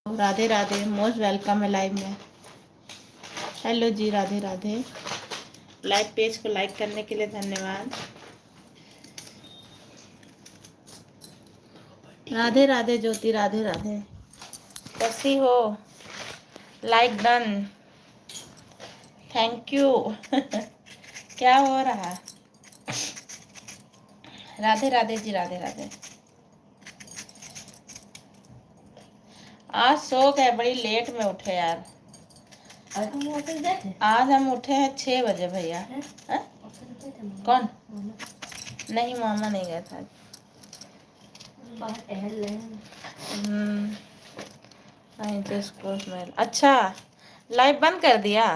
Radhe Radhe, most welcome है live में। Hello जी, Radhe Radhe. Live page को लाइक करने के लिए धन्यवाद। राधे राधे ज्योति, राधे राधे। कैसी हो? Like done, thank you. क्या हो रहा? राधे राधे जी, राधे राधे। आज सो गए, बड़ी लेट में उठे यार। आज हम उठे हैं 6 बजे भैया। कौन? नहीं, मामा नहीं गया था। नहीं तो स्कूल में। अच्छा, लाइव बंद कर दिया।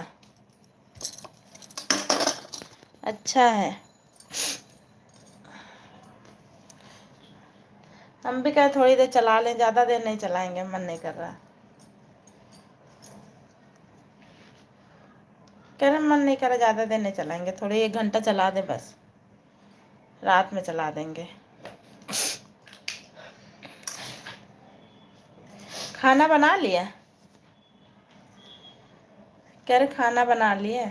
अच्छा है। हम भी कहे थोड़ी देर चला लें, ज़्यादा देर नहीं चलाएंगे, मन नहीं कर रहा। कह रहे मन नहीं कर रहा, ज़्यादा देर नहीं चलाएंगे, थोड़ी 1 घंटा चला दे बस, रात में चला देंगे। खाना बना लिया? कह रहे खाना बना लिए।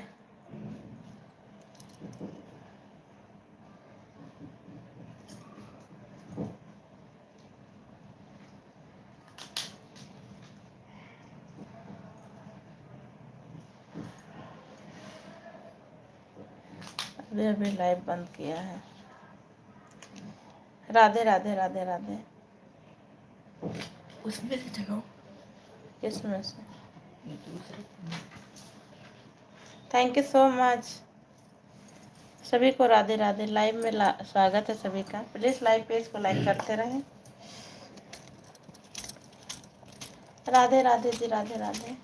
अभी अभी लाइव बंद किया है। राधे राधे, राधे राधे। उसमें से चलो। किसमें से? थैंक यू सो मच सभी को। राधे राधे। लाइव में स्वागत है सभी का। प्लीज लाइव पेज को लाइक करते रहें। राधे राधे जी, राधे राधे।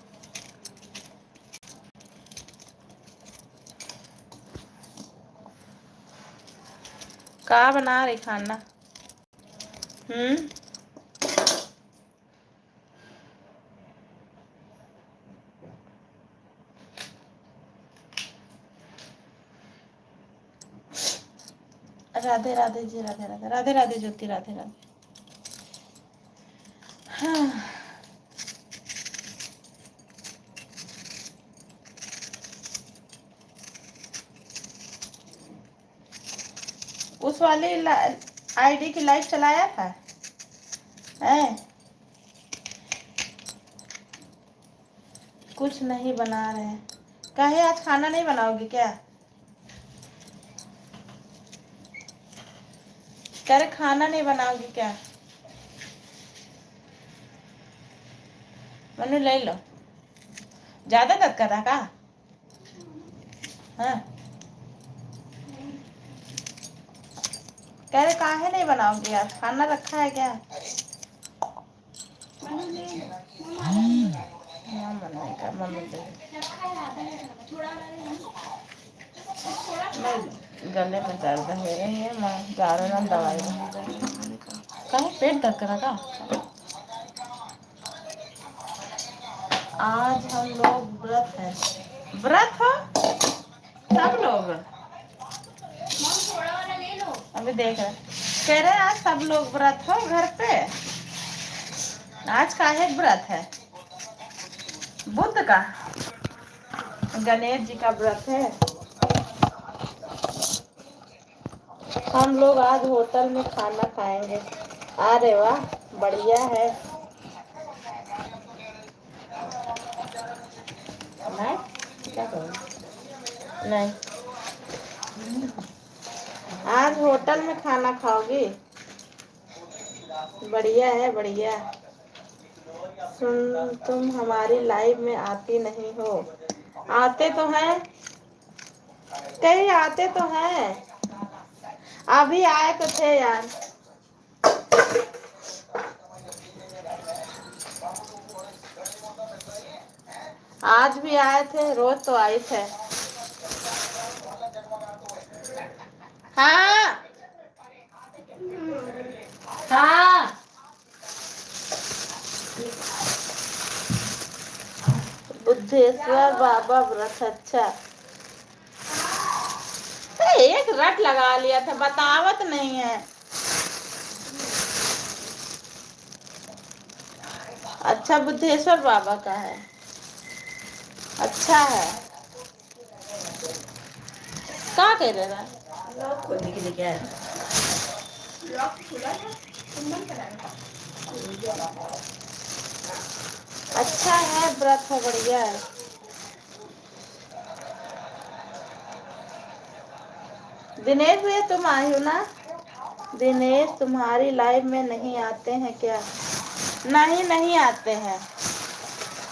क्या बना रही खाना? राधे राधे जी, राधे राधे। राधे राधे ज्योति, राधे राधे। हाँ। उस वाली आईडी की लाइव चलाया था है? कुछ नहीं बना रहे हैं। काहे आज खाना नहीं बनाओगी क्या? कह रहे खाना नहीं बनाओगी क्या? मनु ले लो। ज्यादा दर्द कर रहा का? हाँ। कह रहे काहे नहीं बनाओगी आज? खाना रखा है क्या? हाँ, मन नहीं कर। मम्मी दे। गले में दर्द हो रही है, मैं जा रहा हूँ दवाई। कहाँ पेट दर्द कर रहा था? आज हम लोग व्रत है। व्रत हो सब लोग? अभी देख रहे। कह रहे आज सब लोग व्रत हो घर पे। आज काहे व्रत है? बुध का? गणेश जी का व्रत है। हम लोग आज होटल में खाना खाएंगे। अरे वाह, बढ़िया है। नहीं क्या करूँ? नहीं, आज होटल में खाना खाओगी? बढ़िया है, बढ़िया। सुन, तुम हमारी लाइव में आती नहीं हो। आते तो हैं, कहीं आते तो हैं। अभी आए तो थे यार। आज भी आए थे, रोज तो आए थे। हाँ हाँ। बुद्धेश्वर बाबा व्रत। अच्छा, एक रट लगा लिया था, बतावत नहीं है। अच्छा, बुद्धेश्वर बाबा का है। अच्छा है। क्या कह रहे हैं? लॉक खोलने के लिए क्या है? लॉक खुला है, तुम बंद कराना। अच्छा है, व्रत है, बढ़िया है। दिनेश भैया तुम आए हो ना? दिनेश तुम्हारी लाइव में नहीं आते हैं क्या? नहीं, नहीं आते हैं।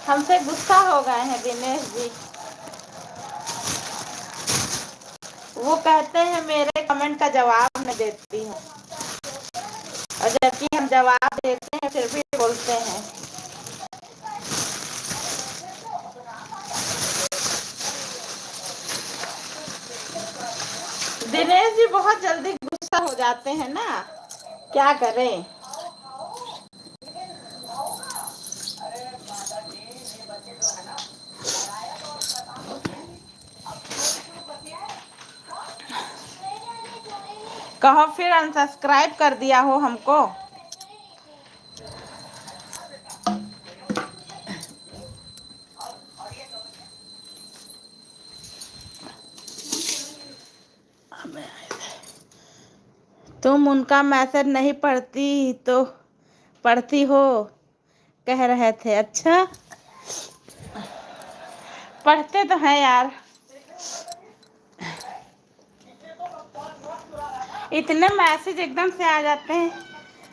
हमसे गुस्सा हो गए हैं दिनेश जी। वो कहते हैं मेरे कमेंट का जवाब मैं देती हूँ, और जबकि हम जवाब देते हैं फिर भी बोलते हैं। दिनेश जी बहुत जल्दी गुस्सा हो जाते हैं ना, क्या करें। कहो फिर अनसब्सक्राइब कर दिया हो हमको। तुम उनका मैसेज नहीं पढ़ती तो पढ़ती हो, कह रहे थे। अच्छा, पढ़ते तो हैं यार। इतने मैसेज एकदम से आ जाते हैं।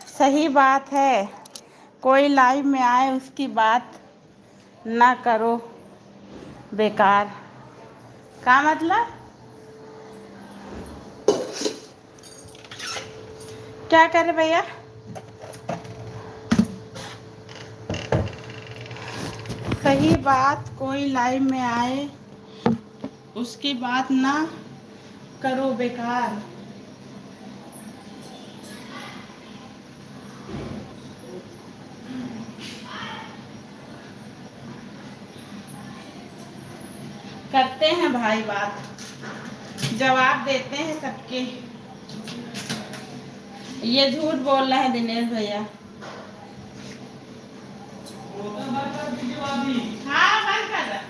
सही बात है, कोई लाइव में आए उसकी बात ना करो बेकार। क्या मतलब? क्या करे भैया? सही बात, कोई लाइव में आए उसकी बात ना करो बेकार। करते हैं भाई बात, जवाब देते हैं सबके। ये झूठ बोल रहे हैं दिनेश भैया। हाँ, बंद कर रहा।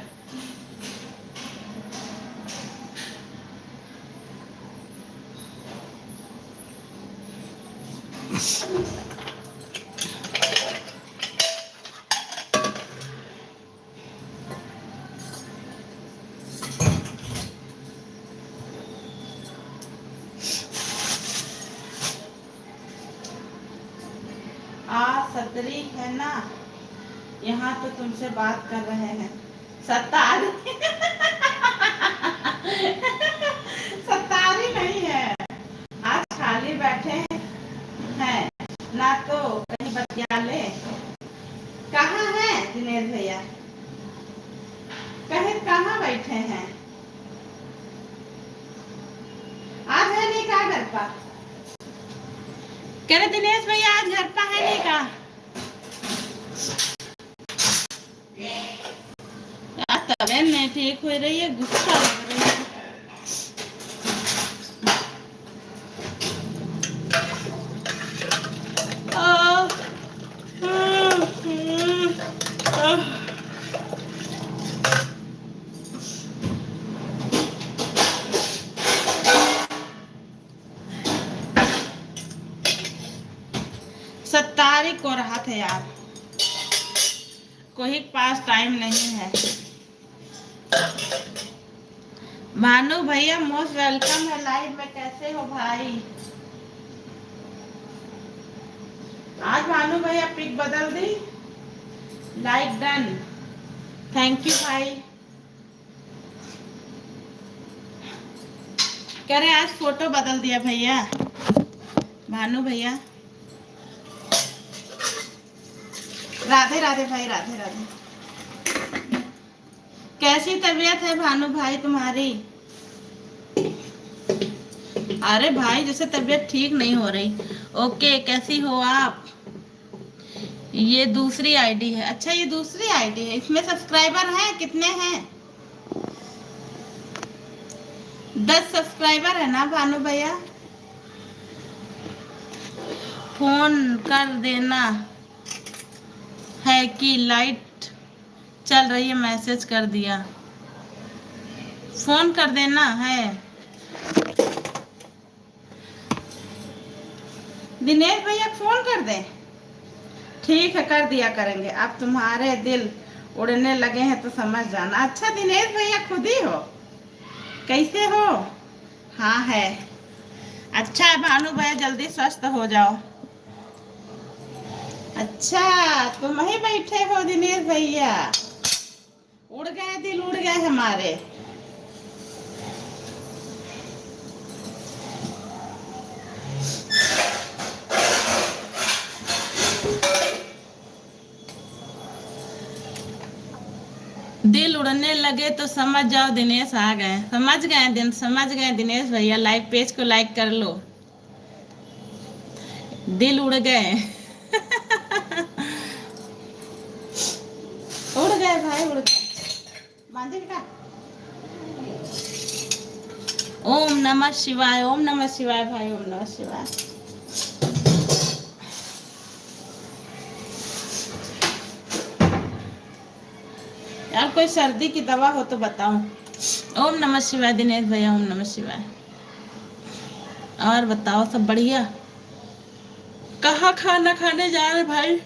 सतरी है ना, यहाँ तो तुमसे बात कर रहे हैं। सतारी सतारी नहीं है, आज खाली बैठे हैं ना, तो कहीं बतिया ले। कहाँ है दिनेश भैया? कहीं कहाँ बैठे हैं? आज है नहीं का घर पर? कह रहे दिनेश भैया आज घर पर है नहीं का? तबीयत नहीं ठीक हो रही है, गुस्सा लग रही है। सत्तारी को रहा था यार, कोई पास टाइम नहीं है। भानु भैया मोस्ट वेलकम है लाइव में, कैसे हो भाई? आज भानु भैया पिक बदल दी, लाइक डन, थैंक यू भाई। कह रहे आज फोटो बदल दिया भैया, भानु भैया। राधे राधे भाई, राधे राधे। कैसी तबीयत है भानु भाई तुम्हारी? अरे भाई जैसे तबीयत ठीक नहीं हो रही। ओके, कैसी हो आप? ये दूसरी आईडी है। अच्छा, ये दूसरी आईडी है, इसमें सब्सक्राइबर हैं कितने हैं? 10 सब्सक्राइबर है ना भानु भैया? फोन कर देना है है कि लाइट चल रही है, मैसेज कर दिया। फोन कर देना है। दिनेश भैया फोन कर दे। ठीक है, कर दिया करेंगे। अब तुम्हारे दिल उड़ने लगे हैं तो समझ जाना। अच्छा दिनेश भैया खुद ही हो? कैसे हो? हाँ है। अच्छा है भानु भैया, जल्दी स्वस्थ हो जाओ। अच्छा तुम ही बैठे हो दिनेश भैया? उड़ गए, दिल उड़ गए हमारे। दिल उड़ने लगे तो समझ जाओ दिनेश आ गए। समझ गए दिनेश भैया। लाइव पेज को लाइक कर लो। दिल उड़ गए। उड़ गए भाई, उड़ गए। मंदिर का ओम नमः शिवाय, ओम नमः शिवाय भाई, ओम नमः शिवाय। यार कोई सर्दी की दवा हो तो बताओ। ओम नमः शिवाय दिनेश भैया, ओम नमः शिवाय। और बताओ सब बढ़िया? कहाँ खाना खाने जा रहे भाई?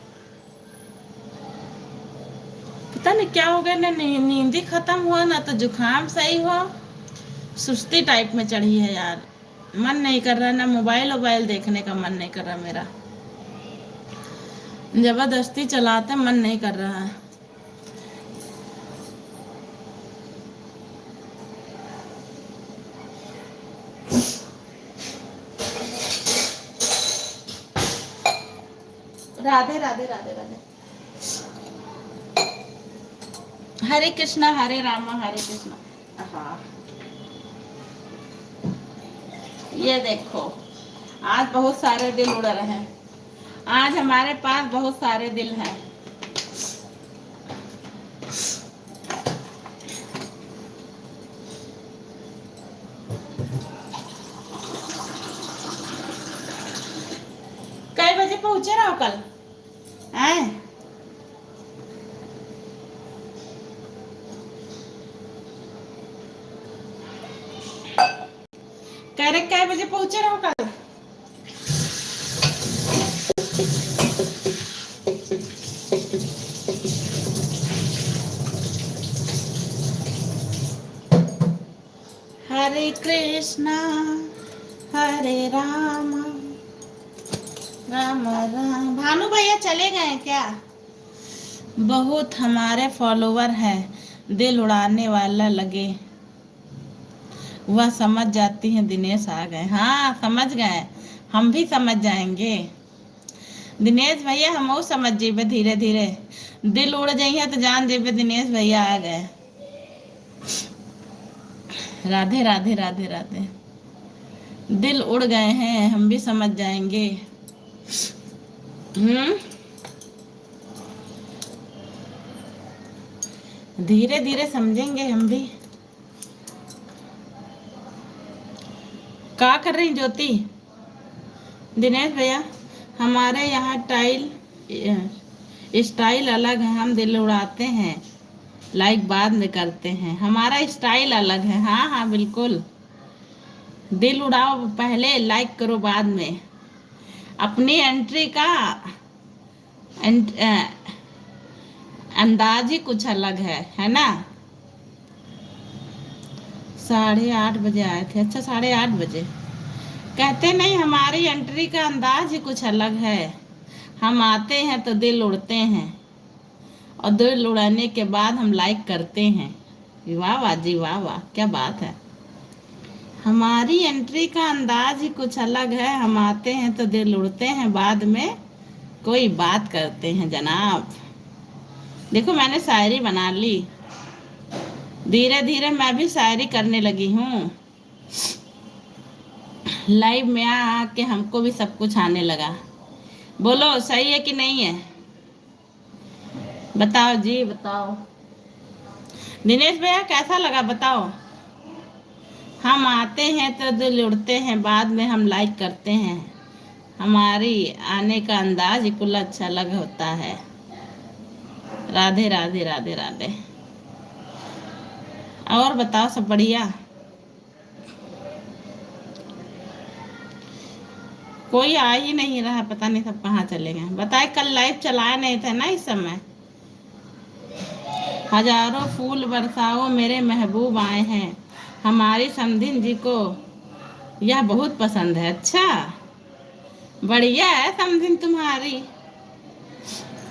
पता नहीं क्या हो गया ना, नींद ही खत्म हुआ ना तो जुकाम सही हुआ। सुस्ती टाइप में चढ़ी है यार। मन नहीं कर रहा ना, मोबाइल देखने का मन नहीं कर रहा मेरा। जबरदस्ती चलाते मन नहीं कर रहा है। राधे राधे राधे राधे। हरे कृष्णा हरे रामा हरे कृष्णा। हाँ ये देखो, आज बहुत सारे दिल उड़ रहे हैं। आज हमारे पास बहुत सारे दिल हैं। कई बजे पहुंचे रहो कल? हैं? कह रहे कई बजे पहुंचे रहो कल? हरे कृष्णा हरे राम राम राम। भानु भैया चले गए क्या? बहुत हमारे फॉलोवर हैं, दिल उड़ाने वाला लगे। वह समझ जाती हैं दिनेश आ गए। हाँ समझ गए, हम भी समझ जाएंगे दिनेश भैया। हम वो समझ जेबे धीरे धीरे। दिल उड़ जाइए तो जान जेबे दिनेश भैया आ गए। राधे राधे राधे राधे। दिल उड़ गए हैं, हम भी समझ जाएंगे। धीरे धीरे समझेंगे हम भी। क्या कर रही ज्योति? दिनेश भैया हमारे यहाँ स्टाइल अलग है, हम दिल उड़ाते हैं, लाइक बाद में करते हैं। हमारा स्टाइल अलग है। हाँ हाँ बिल्कुल, दिल उड़ाओ पहले, लाइक करो बाद में। अपनी एंट्री का अंदाज ही कुछ अलग है ना। 8:30 बजे आए थे। अच्छा 8:30 बजे। कहते नहीं, हमारी एंट्री का अंदाज ही कुछ अलग है। हम आते हैं तो दिल उड़ते हैं, और दिल उड़ाने के बाद हम लाइक करते हैं। वाह वाह जी, वाह वाह, क्या बात है। हमारी एंट्री का अंदाज ही कुछ अलग है। हम आते हैं तो दिल उड़ते हैं, बाद में कोई बात करते हैं जनाब। देखो मैंने शायरी बना ली। धीरे धीरे मैं भी शायरी करने लगी हूँ। लाइव में आके हमको भी सब कुछ आने लगा। बोलो सही है कि नहीं है? बताओ जी बताओ। दिनेश भैया कैसा लगा बताओ? हम आते हैं तो दिल उड़ते हैं, बाद में हम लाइक करते हैं। हमारी आने का अंदाज ही कुल अच्छा अलग होता है। राधे राधे राधे राधे। और बताओ, सब बढ़िया? कोई आ ही नहीं रहा, पता नहीं सब कहाँ चले गए। बताए कल लाइव चलाए नहीं थे ना इस समय। हजारों फूल बरसाओ मेरे महबूब आए हैं, हमारी समधिन जी को यह बहुत पसंद है। अच्छा, बढ़िया है समधिन तुम्हारी।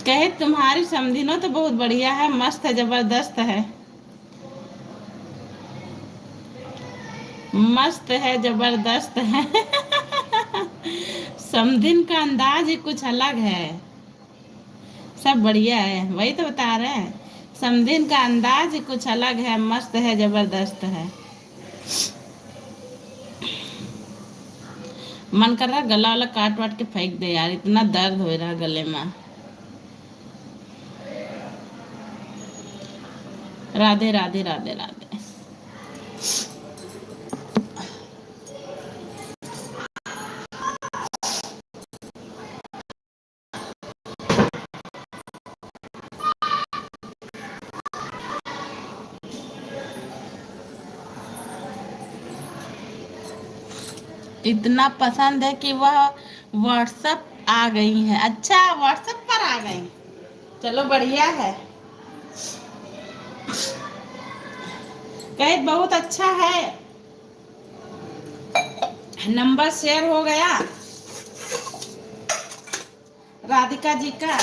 कहे तुम्हारी समधिनो तो बहुत बढ़िया है, मस्त है, जबरदस्त है। मस्त है, जबरदस्त है। समधिन का अंदाज ही कुछ अलग है। सब बढ़िया है, वही तो बता रहे हैं। समधिन का अंदाज ही कुछ अलग है, मस्त है, जबरदस्त है। मन कर रहा गला वाला काट वाट के फेंक दे यार, इतना दर्द हो रहा गले में। राधे राधे राधे राधे। इतना पसंद है कि वह व्हाट्सएप आ गई है। अच्छा, व्हाट्सएप पर आ गई। चलो बढ़िया है। कहे बहुत अच्छा है, नंबर शेयर हो गया राधिका जी का।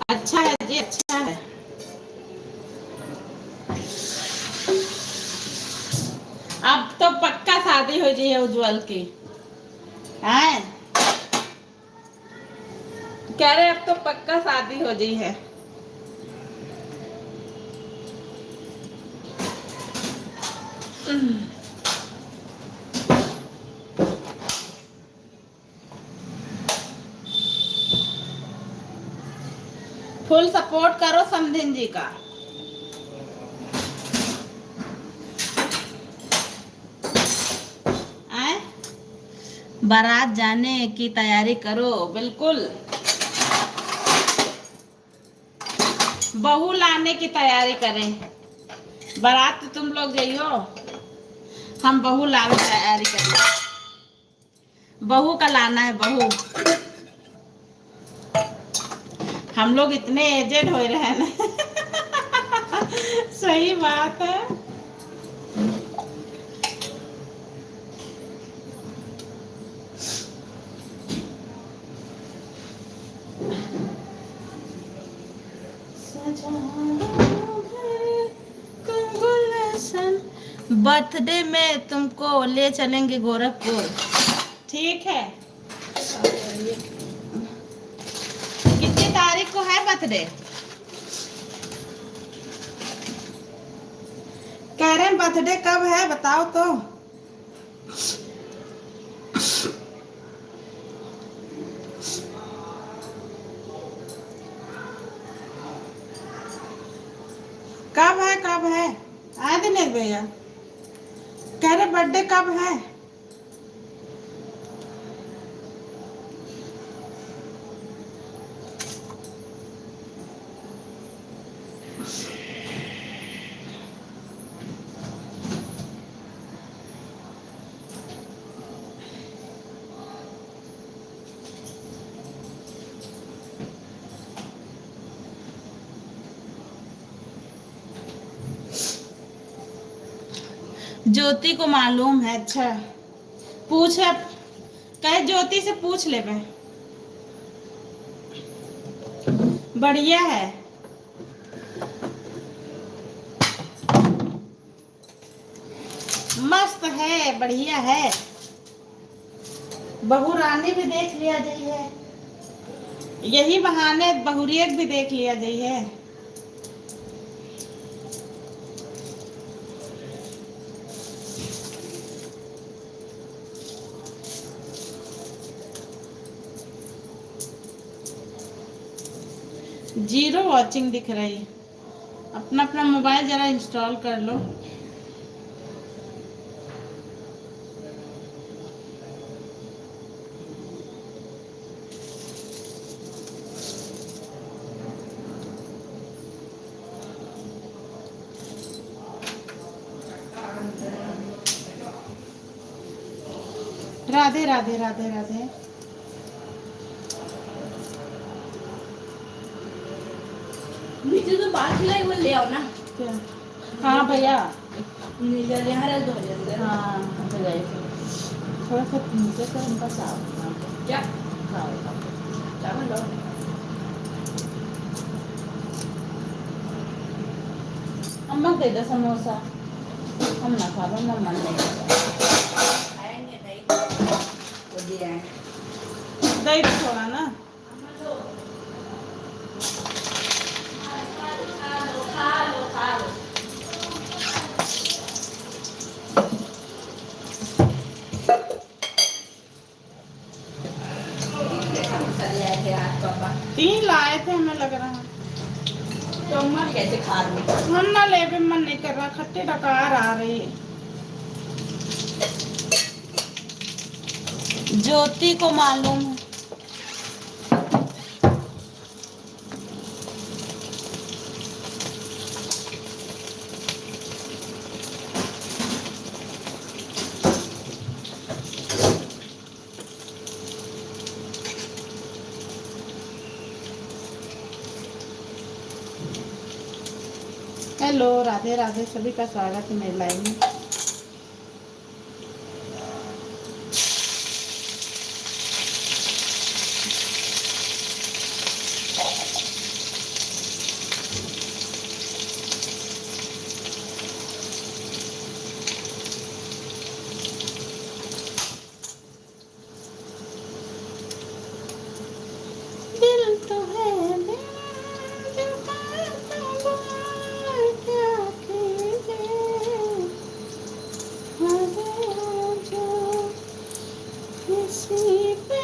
अच्छा है जी, अच्छा है। अब तो पक्का शादी हो जी है उज्जवल की। है, कह रहे अब तो पक्का शादी हो जी है। फुल सपोर्ट करो समधिन जी का। आए, बारात जाने की तैयारी करो, बिल्कुल। बहू लाने की तैयारी करें। बारात तो तुम लोग जाइयो, हम बहू लाने की तैयारी करें। बहू का लाना है, बहू। हम लोग इतने एजेड हो रहे हैं ना। सही बात है। बर्थडे में तुमको ले चलेंगे गोरखपुर। ठीक है। कितनी तारीख को है बर्थडे? कह रहे हैं बर्थडे कब है, बताओ तो। कब है, कब है? आए दिनेश भैया, कह रहे बर्थडे कब है? ज्योति को मालूम है। अच्छा, पूछ, कहे ज्योति से पूछ ले बे। बढ़िया है। मस्त है, बढ़िया है। बहू रानी भी देख लिया जाइए, यही बहाने बहुरियत भी देख लिया जाइए। जीरो वॉचिंग दिख रही। अपना अपना मोबाइल जरा इंस्टॉल कर लो। राधे राधे राधे राधे। नीचे तो बात खिलाई वो ले आओ ना। क्या? हाँ भैया। नीचे यहाँ रख दो अंदर। हाँ थोड़ा सा नीचे से उनका साफ क्या खाओ। चावल लो। अम्मा दे दो समोसा। हम ना खा लो, ना मन नहीं करता। खाएंगे नहीं वो दिया है। दही तो थोड़ा ना। खा लो। चले आए थे आज पापा। 3 लाए थे, हमें लग रहा है। तो अम्मा कैसे खा रही? हम ना ले भी मन नहीं कर रहा, खट्टे डकार आ रही है। ज्योति को मालूम है। हेलो राधे राधे, सभी का स्वागत है मेरे लाइव में। दिल तो है दिल का सवाल क्या कीजिए, जो किसी पे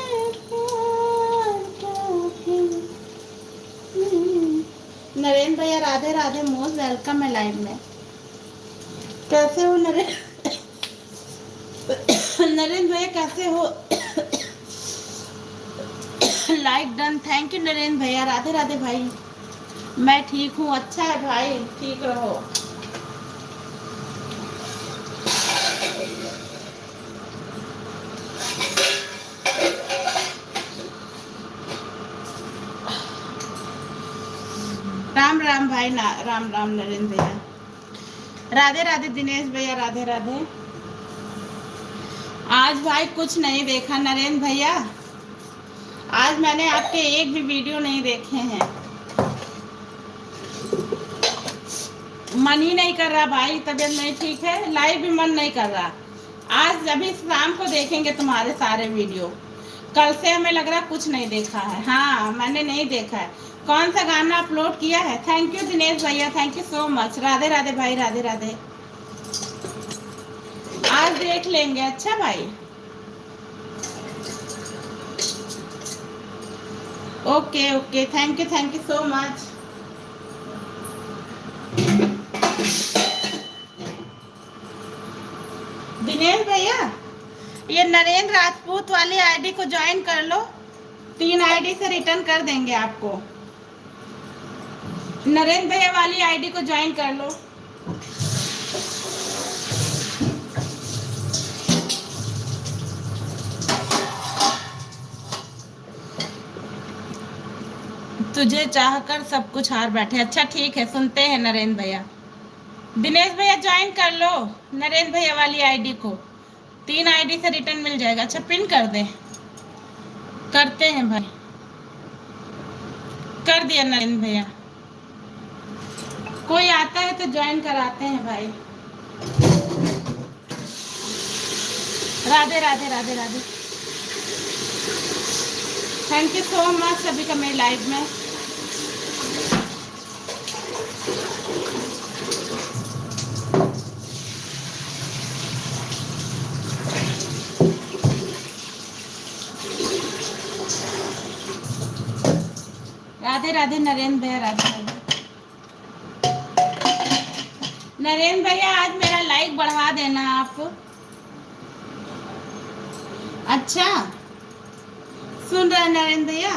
प्यार क्या कीजिए। नरेंद्र भैया राधे राधे, मोस्ट वेलकम है लाइव में। कैसे हो नरेंद्र? नरेंद्र भैया कैसे हो? Like done, thank you Narendra भैया। राधे राधे भाई, मैं ठीक हूँ। अच्छा है भाई, ठीक रहो। राम राम भाई ना, राम राम नरेंद्र भैया। राधे राधे दिनेश भैया, राधे राधे। आज भाई कुछ नहीं देखा नरेंद्र भैया, आज मैंने आपके एक भी वीडियो नहीं देखे हैं। मन ही नहीं कर रहा भाई, तबीयत नहीं ठीक है, लाइव भी मन नहीं कर रहा। आज अभी शाम को देखेंगे तुम्हारे सारे वीडियो। कल से हमें लग रहा कुछ नहीं देखा है। हाँ मैंने नहीं देखा है। कौन सा गाना अपलोड किया है? थैंक यू दिनेश भैया, thank you so much. Radhe Radhe भाई, राधे राधे। आज देख लेंगे। अच्छा भाई, okay okay, thank you so much. Dinesh भैया, ये नरेंद्र राजपूत वाली आईडी को ज्वाइन कर लो, 3 आईडी से रिटर्न कर देंगे आपको। नरेंद्र भैया वाली आईडी को ज्वाइन कर लो। तुझे चाहकर सब कुछ हार बैठे। अच्छा ठीक है, सुनते हैं नरेंद्र भैया। दिनेश भैया ज्वाइन कर लो नरेंद्र भैया वाली आईडी को, 3 आईडी से रिटर्न मिल जाएगा। अच्छा पिन कर दे। करते हैं भाई, कर दिया नरेंद्र भैया। कोई आता है तो ज्वाइन कराते हैं भाई। Radhe Radhe Radhe Radhe, thank you so much सभी का मेरे लाइव में। राधे राधे नरेंद्र भैया, राधे राधे। नरेंद्र भैया आज मेरा लाइक बढ़ा देना आप। अच्छा, सुन रहे हैं नरेंद्र भैया,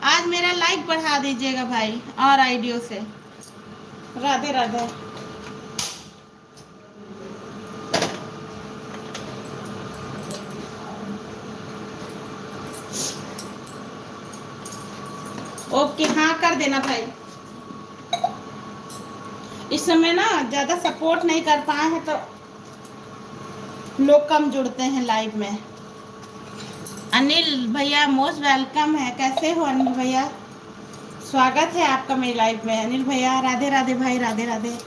आज मेरा लाइक बढ़ा दीजिएगा भाई और आईडियो से। राधे राधे। ओके, हाँ कर देना भाई। इस समय ना ज्यादा सपोर्ट नहीं कर पाए हैं तो लोग कम जुड़ते हैं लाइव में। अनिल भैया मोस्ट वेलकम है। कैसे हो अनिल भैया? स्वागत है आपका मेरी लाइव में अनिल भैया। राधे राधे भाई, राधे राधे।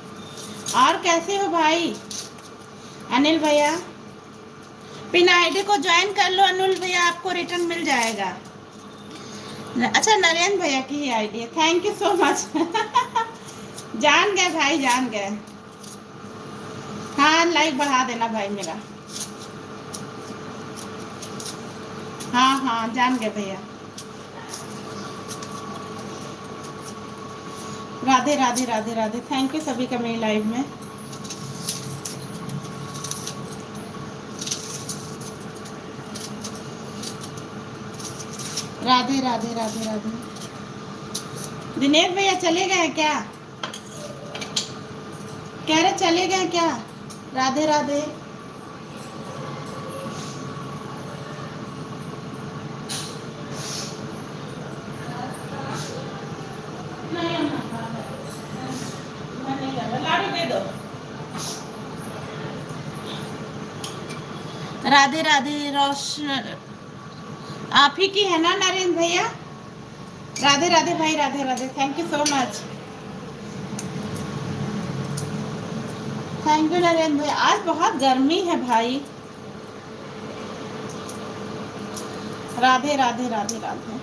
और कैसे हो भाई अनिल भैया? पिन आईडी को ज्वाइन कर लो अनिल भैया, आपको रिटर्न मिल जाएगा। अच्छा, नरेंद्र भैया की ही आईडी है। Thank you so much. जान गए भाई, जान गए। हाँ, लाइक बढ़ा देना भाई मेरा। हाँ हाँ, जान गए भैया। राधे राधे राधे राधे। थैंक यू सभी का मेरी लाइव में। राधे राधे राधे राधे। दिनेश भैया चले गए क्या? कह रहे चले गए क्या? राधे राधे। लाडू दे दो। राधे राधे। रोशन आप ही की है ना नरेंद्र भैया? राधे राधे भाई, Radhe Radhe. Thank you so much. Thank you Narendra भाई। आज बहुत गर्मी है भाई। राधे राधे राधे राधे।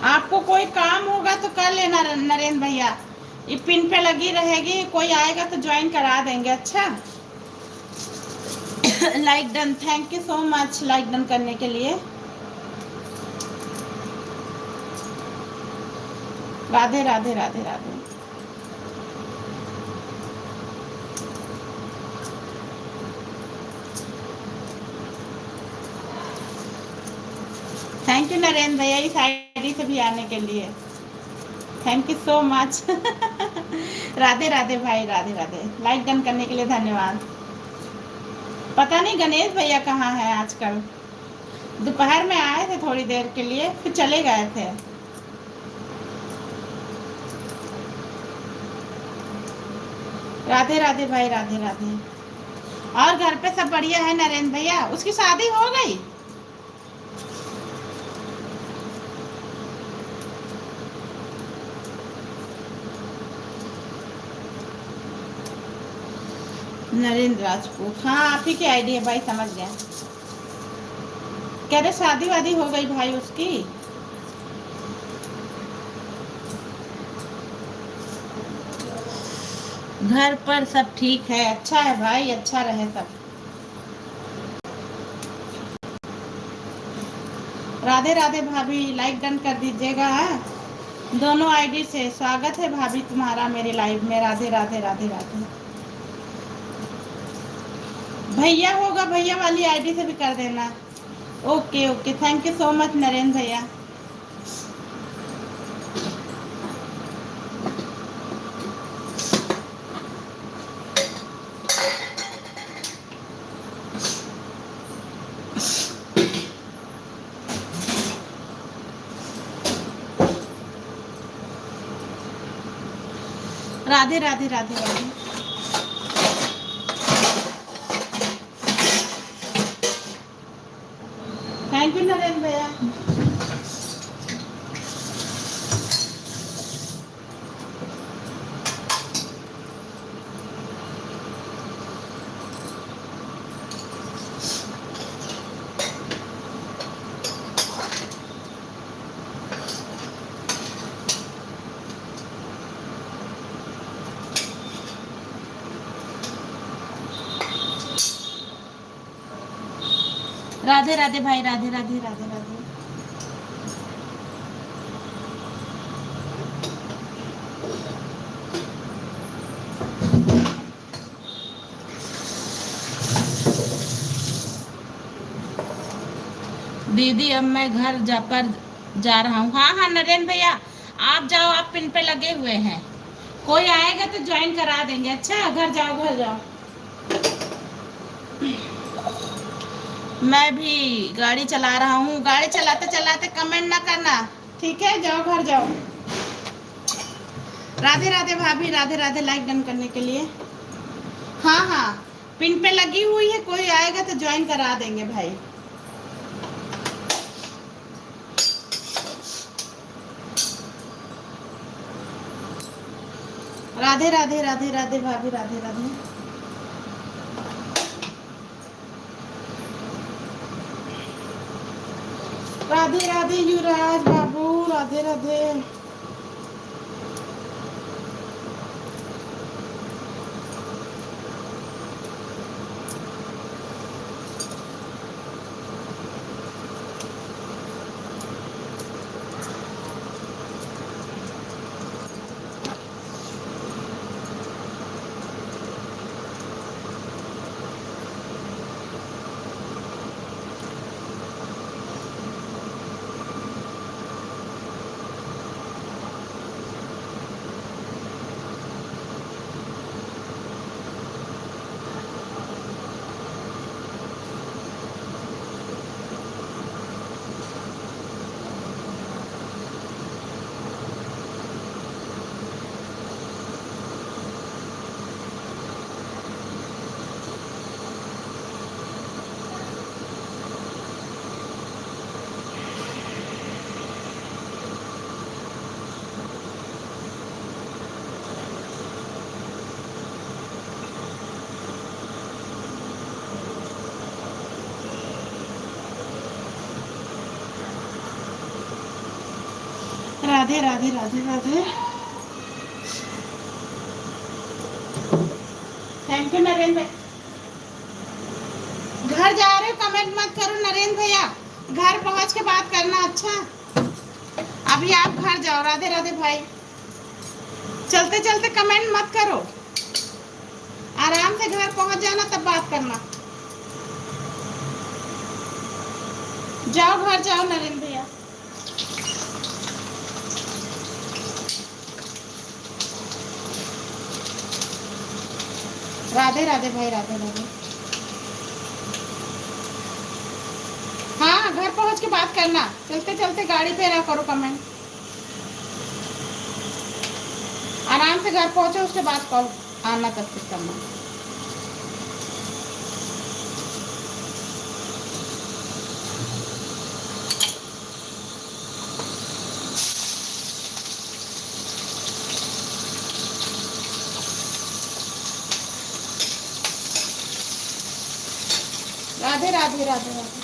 आपको कोई काम होगा तो कर लेना नरेंद्र भैया, ये पिन पे लगी रहेगी, कोई आएगा तो ज्वाइन करा देंगे। अच्छा। Like done. Thank you so much like done करने के लिए। राधे राधे राधे राधे। थैंक यू नरेंद्र भैया इस आईडी से भी आने के लिए। Thank you so much. Radhe Radhe भाई, राधे राधे। लाइक डन करने के लिए धन्यवाद। पता नहीं गणेश भैया कहाँ हैं आजकल। दोपहर में आए थे थोड़ी देर के लिए, फिर चले गए थे। राधे राधे भाई, राधे राधे। और घर पे सब बढ़िया है नरेंद्र भैया? उसकी शादी हो गई? नरेंद्र राजपूत, हाँ आप ही की आईडी है भाई, समझ गया। कह रहे शादी वादी हो गई भाई उसकी। घर पर सब ठीक है? अच्छा है भाई, अच्छा रहे सब। राधे राधे भाभी, लाइक डन कर दीजिएगा। दोनों आईडी से स्वागत है भाभी तुम्हारा मेरे लाइव में। राधे राधे राधे राधे। भैया होगा, भैया वाली आईडी से भी कर देना। Okay okay, thank you so much Narendra भैया। राधे राधे राधे राधे। थैंक यू नरेंद्र भैया। राधे राधे भाई, राधे राधे राधे राधे। दीदी अब मैं घर जा पर जा रहा हूँ। हाँ हाँ नरेंद्र भैया, आप जाओ, आप पिन पे लगे हुए हैं। कोई आएगा तो ज्वाइन करा देंगे। अच्छा घर जाओ, घर जाओ। मैं भी गाड़ी चला रहा हूँ। गाड़ी चलाते चलाते कमेंट ना करना, ठीक है? जाओ घर जाओ। राधे राधे भाभी, राधे राधे। लाइक डन करने के लिए। हाँ हाँ पिन पे लगी हुई है, कोई आएगा तो ज्वाइन करा देंगे भाई। राधे राधे, राधे राधे भाभी, राधे राधे। राधे राधे युवराज बाबू, राधे राधे। राधे राधे, राधे राधे। Thank you Narendra. घर जा रहे हो कमेंट मत करो नरेंद्र भैया, घर पहुंच के बात करना। अच्छा अभी आप घर जाओ। राधे राधे भाई। चलते चलते कमेंट मत करो, आराम से घर पहुंच जाना तब बात करना। जाओ घर जाओ नरेंद्र भैया। राधे राधे भाई, राधे राधे। हाँ घर पहुंच के बात करना, चलते चलते गाड़ी पे रहा करो कमेंट। आराम से घर पहुंचो उसके बाद कॉल आना तब तक करना। राधे राधे, राधे राधे।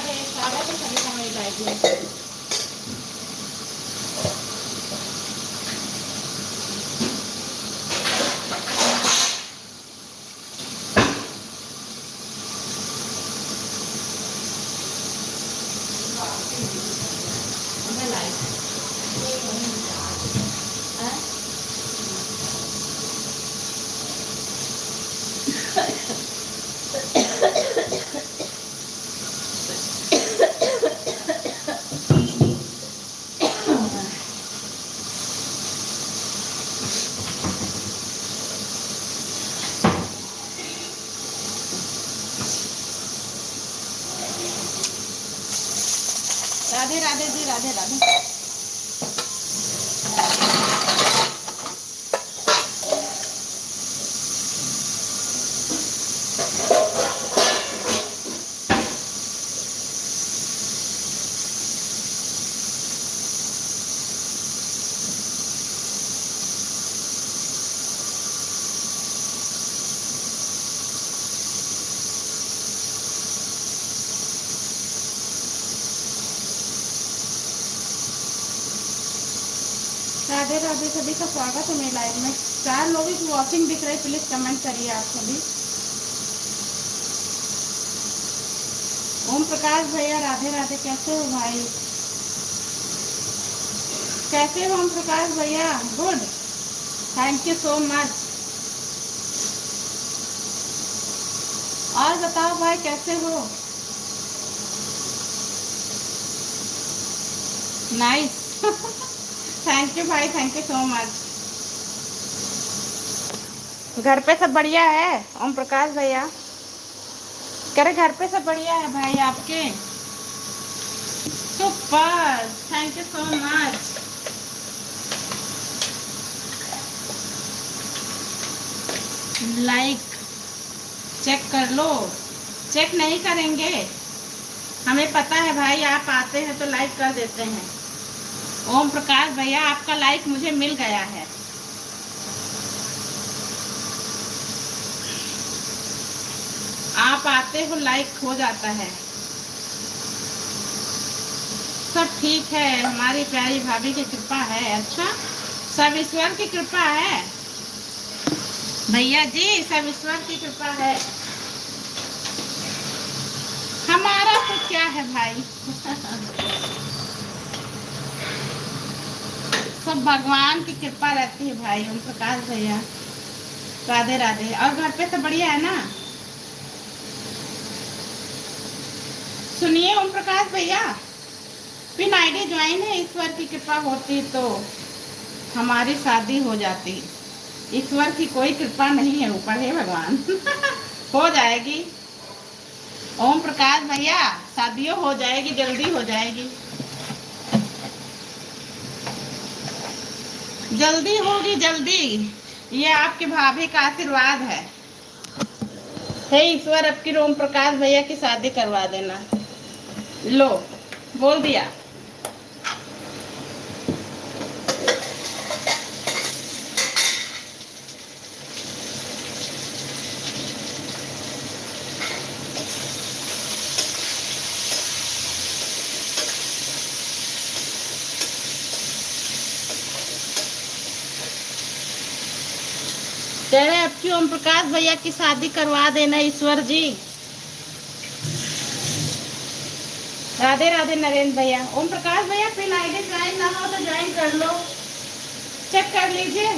राधे, स्वागत है सभी का मेरी लाइफ में। राधे राधे जी, राधे राधे। राधे राधे, सभी का स्वागत है मेरी लाइव में। 4 लोग की वॉचिंग दिख रही, प्लीज कमेंट करिए आप सभी। ओम प्रकाश भैया राधे राधे, कैसे हो भाई? कैसे हो ओम प्रकाश भैया? Good, thank you so much. और बताओ भाई कैसे हो? नाइस थैंक यू भाई, थैंक यू सो मच। घर पे सब बढ़िया है ओम प्रकाश भैया? कह रहे घर पे सब बढ़िया है भाई आपके? Super, thank you so much. Like check कर लो। चेक नहीं करेंगे? हमें पता है भाई, आप आते हैं तो लाइक कर देते हैं। ओम प्रकाश भैया, आपका लाइक मुझे मिल गया है। आप आते हो लाइक हो जाता है। सब ठीक है, हमारी प्यारी भाभी की कृपा है। अच्छा, सब ईश्वर की कृपा है भैया जी, सब ईश्वर की कृपा है। हमारा तो क्या है भाई सब भगवान की कृपा रहती है भाई। ओम प्रकाश भैया राधे राधे। और घर पे सब बढ़िया है ना? सुनिए ओम प्रकाश भैया, पिन आईडी ज्वाइन है। ईश्वर की कृपा होती तो हमारी शादी हो जाती। ईश्वर की कोई कृपा नहीं है, ऊपर है भगवान हो जाएगी ओम प्रकाश भैया, शादियों हो जाएगी, जल्दी हो जाएगी, जल्दी होगी जल्दी। ये आपके भाभी का आशीर्वाद है। हे ईश्वर, अब की ओम प्रकाश भैया की शादी करवा देना। लो, बोल दिया। कह रहे अब की ओम प्रकाश भैया की शादी करवा देना ईश्वर जी। राधे राधे नरेंद्र भैया। ओम प्रकाश भैया, पिन आईडी ज्वाइन ना हो तो ज्वाइन कर लो, चेक कर लीजिए।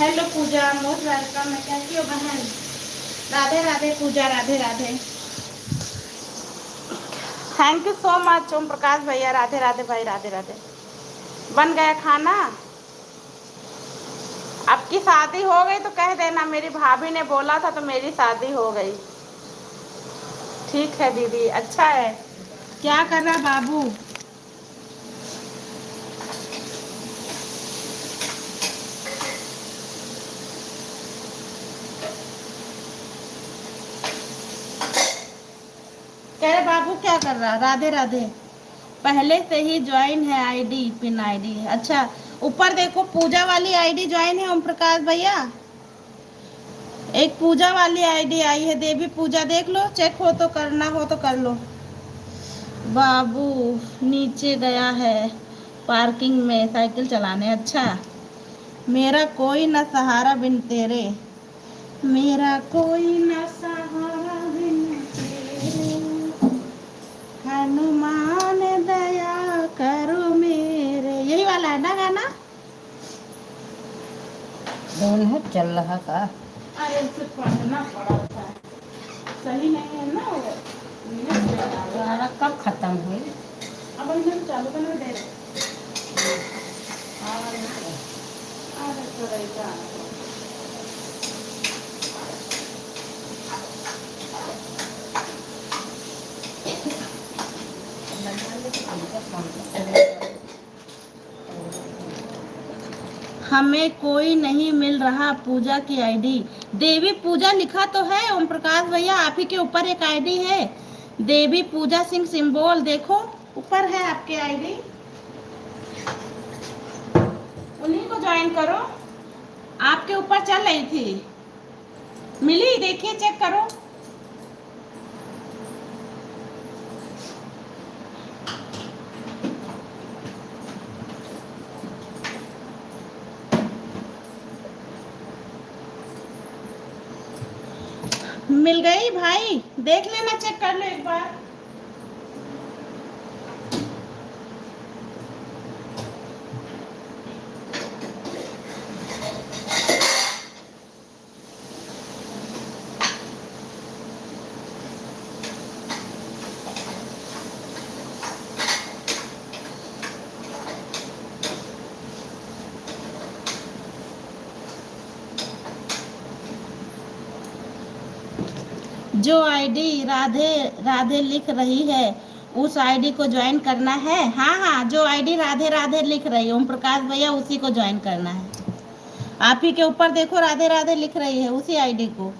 हेलो पूजा, मोस्ट वेलकम है। कैसी हो बहन? Radhe Radhe Pooja, Radhe Radhe. Thank you so much Om Prakash भैया, राधे राधे भाई, राधे राधे। बन गया खाना? अब की शादी हो गई तो कह देना, मेरी भाभी ने बोला था तो मेरी शादी हो गई। ठीक है दीदी, अच्छा है। क्या कर रहा बाबू? कह रहे बाबू क्या कर रहा? राधे राधे। पहले से ही ज्वाइन है आईडी, पिन आईडी। अच्छा, ऊपर देखो पूजा वाली आईडी ज्वाइन है ओम प्रकाश भैया। एक पूजा वाली आईडी आई है, देवी पूजा, देख लो, चेक हो तो करना, हो तो कर लो। बाबू नीचे गया है पार्किंग में साइकिल चलाने। अच्छा, मेरा कोई न सहारा बिन तेरे, मेरा कोई न सहारा बिन तेरे, हनुमान दया करो मेरे। यही वाला है ना गाना? दोनों चल रहा था। अरे उसे पढ़ना पड़ा था, सही नहीं है ना वो। गाना कब खत्म हुई? अब इन्हें चालू करना दे रहे। अरे तो रही गाना। हमें कोई नहीं मिल रहा पूजा की आईडी। देवी पूजा लिखा तो है ओम प्रकाश भैया, आप ही के ऊपर एक आईडी है, देवी पूजा सिंह सिंबल, देखो ऊपर है आपके आईडी, उन्हीं को ज्वाइन करो। आपके ऊपर चल रही थी, मिली, देखिए चेक करो। मिल गई भाई, देख लेना, चेक कर लो एक बार। जो आईडी राधे राधे लिख रही है उस आईडी को ज्वाइन करना है। हाँ हाँ, जो आईडी राधे राधे लिख रही है ओम प्रकाश भैया, उसी को ज्वाइन करना है। आप ही के ऊपर देखो राधे राधे लिख रही है, उसी आईडी को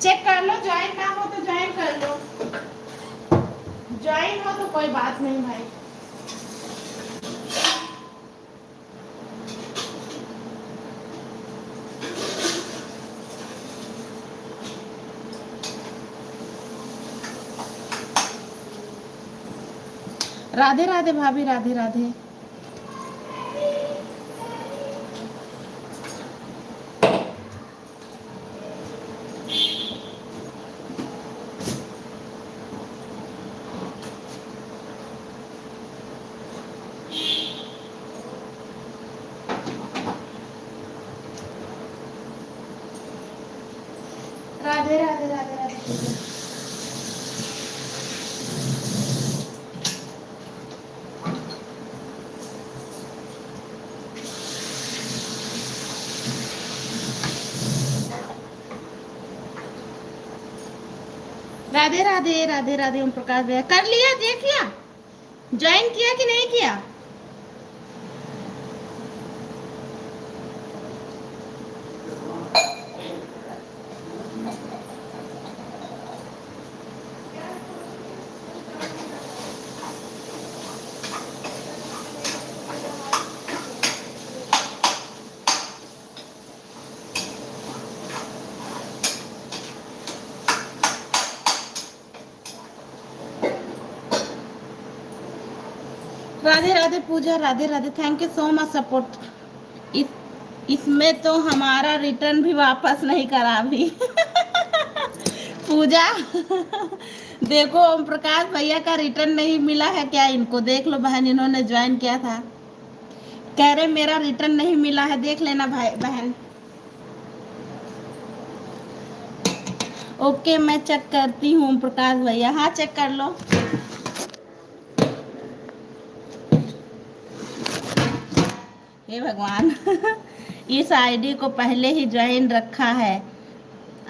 चेक कर लो। ज्वाइन ना हो तो ज्वाइन कर लो, ज्वाइन हो तो कोई बात नहीं भाई। राधे राधे भाभी, राधे राधे। राधे राधे राधे राधे। राधे राधे राधे राधे। ओम प्रकाश भैया कर लिया, देख लिया, ज्वाइन किया कि नहीं किया? Radhe Radhe Pooja, Radhe Radhe, thank you so much support. इसमें तो हमारा रिटर्न भी वापस नहीं करा अभी। पूजा देखो ओम प्रकाश भैया का रिटर्न नहीं मिला है क्या इनको? देख लो बहन, इन्होंने ज्वाइन किया था, कह रहे मेरा रिटर्न नहीं मिला है, देख लेना भाई बहन। ओके, मैं चेक करती हूँ ओम प्रकाश भैया। हाँ चेक कर लो। हे भगवान। इस आईडी को पहले ही ज्वाइन रखा है,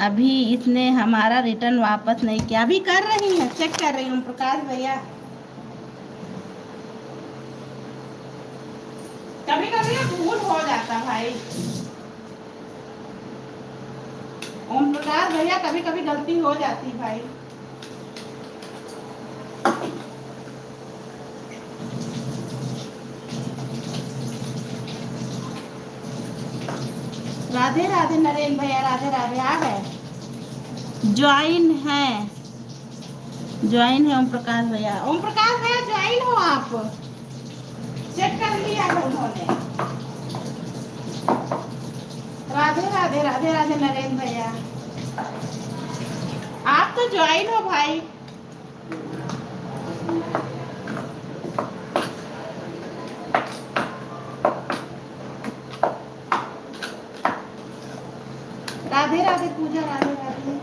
अभी इसने हमारा रिटर्न वापस नहीं किया। अभी कर रही है, चेक कर रही हूँ प्रकाश भैया। कभी कभी भूल हो जाता भाई ओम प्रकाश भैया, कभी कभी गलती हो जाती भाई। राधे राधे नरेंद्र भैया, राधे राधे। आ गए, ज्वाइन है ओम प्रकाश भैया। ओम प्रकाश भैया ज्वाइन हो आप? चेक कर लिया है उन्होंने। राधे राधे, राधे राधे नरेंद्र भैया, आप तो ज्वाइन हो भाई। राधे राधे पूजा, राधे राधे।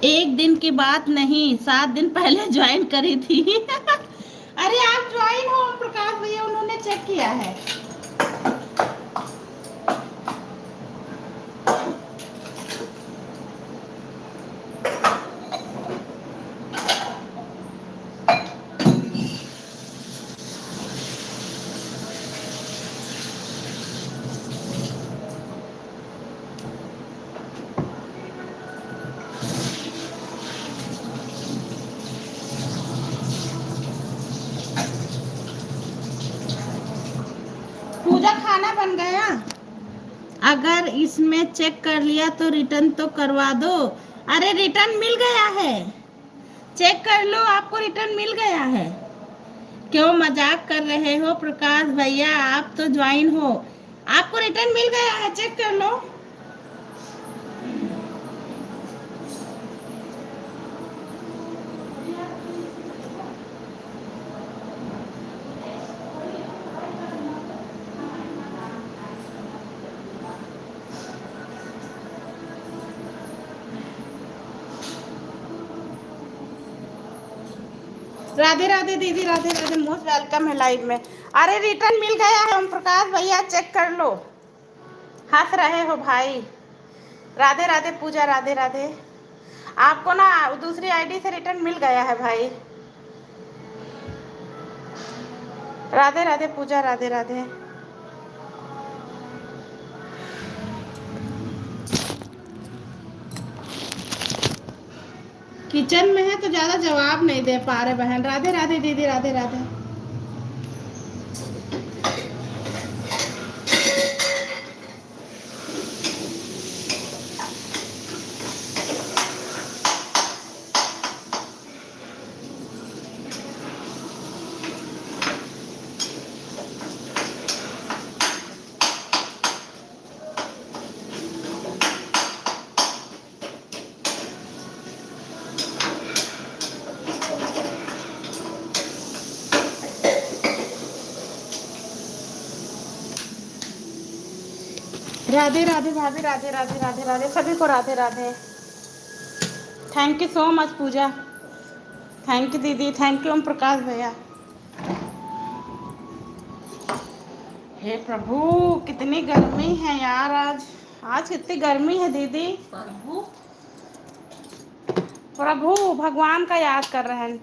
एक दिन की बात नहीं, 7 दिन पहले ज्वाइन करी थी। अरे आप ज्वाइन हो प्रकाश भैया, उन्होंने चेक किया है। पूजा खाना बन गया? अगर इसमें चेक कर लिया तो रिटर्न तो करवा दो। अरे रिटर्न मिल गया है, चेक कर लो, आपको रिटर्न मिल गया है। क्यों मजाक कर रहे हो प्रकाश भैया, आप तो ज्वाइन हो, आपको रिटर्न मिल गया है, चेक कर लो। राधे राधे दीदी, राधे राधे, मोस्ट वेलकम है लाइव में। अरे रिटर्न मिल गया है ओम प्रकाश भैया, चेक कर लो। हंस रहे हो भाई। राधे राधे पूजा, राधे राधे। आपको ना दूसरी आईडी से रिटर्न मिल गया है भाई। राधे राधे पूजा, राधे राधे। किचन में है तो ज्यादा जवाब नहीं दे पा रहे बहन। राधे राधे दीदी, राधे राधे। राधे राधे भाभी, राधे राधे, राधे राधे सभी को, Radhe Radhe. Thank you so much Pooja, thank you दीदी, थैंक यू ओम प्रकाश भैया। हे प्रभु, कितनी गर्मी है यार आज। आज कितनी गर्मी है दीदी। प्रभु भगवान का याद कर रहे हैं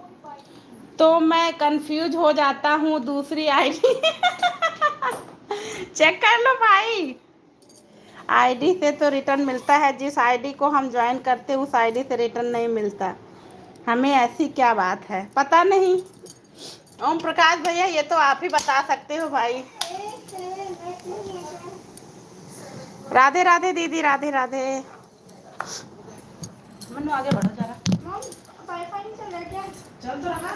तो मैं कंफ्यूज हो जाता हूँ। दूसरी आईडी चेक कर लो भाई। आईडी से तो रिटर्न मिलता है, जिस आईडी को हम ज्वाइन करते उस आईडी से रिटर्न नहीं मिलता। हमें ऐसी क्या बात है, पता नहीं। ओम प्रकाश भैया ये तो आप ही बता सकते हो भाई। राधे राधे दीदी, राधे राधे। मनु आगे बढ़ो जरा। वाईफाई नहीं चल रहा क्या? चल तो रहा।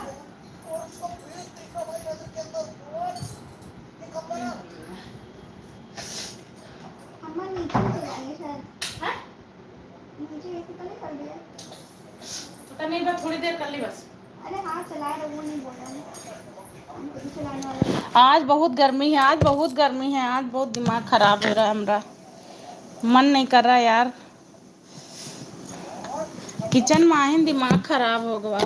अम्मा नीचे चलाएंगे शायद। हैं? नीचे ऐसे तो नहीं कर दिया? पता नहीं, बस थोड़ी देर कर ली बस। अरे हाँ चला रहा, वो नहीं बोल रहा है। चलाने वाला। आज बहुत गर्मी है, आज बहुत गर्मी है, आज बहुत दिमाग खराब हो रहा है हमारा। मन नहीं कर रहा यार, किचन में आए दिमाग खराब हो गया।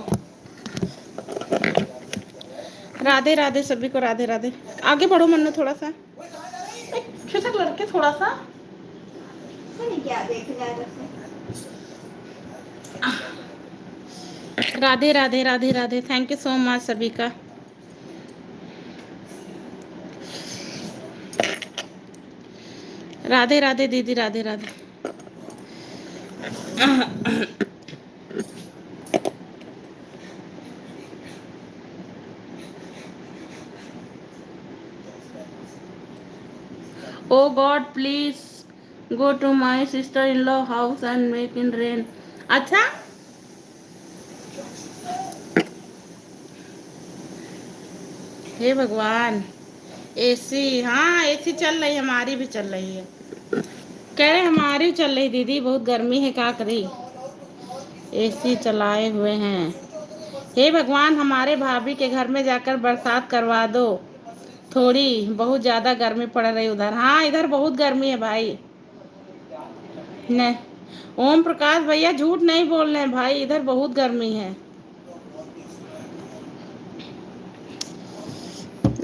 राधे राधे सभी को, राधे राधे। आगे बढ़ो मन्नू थोड़ा सा, खिसक लड़के थोड़ा सा। क्या देख Radhe Radhe, Radhe Radhe, thank you so much सभी का। राधे राधे दीदी, Radhe Radhe. Oh God please go to my sister in law house and make in rain. अच्छा, हे भगवान। एसी, हाँ एसी चल रही है, हमारी भी चल रही है। कह रहे हमारी भी चल रही दीदी, बहुत गर्मी है, क्या करी, एसी चलाए हुए हैं। हे भगवान, हमारे भाभी के घर में जाकर बरसात करवा दो थोड़ी, बहुत ज्यादा गर्मी पड़ रही उधर। हाँ इधर बहुत गर्मी है भाई। नहीं, ओम प्रकाश भैया झूठ नहीं बोल रहे हैं भाई, इधर बहुत गर्मी है।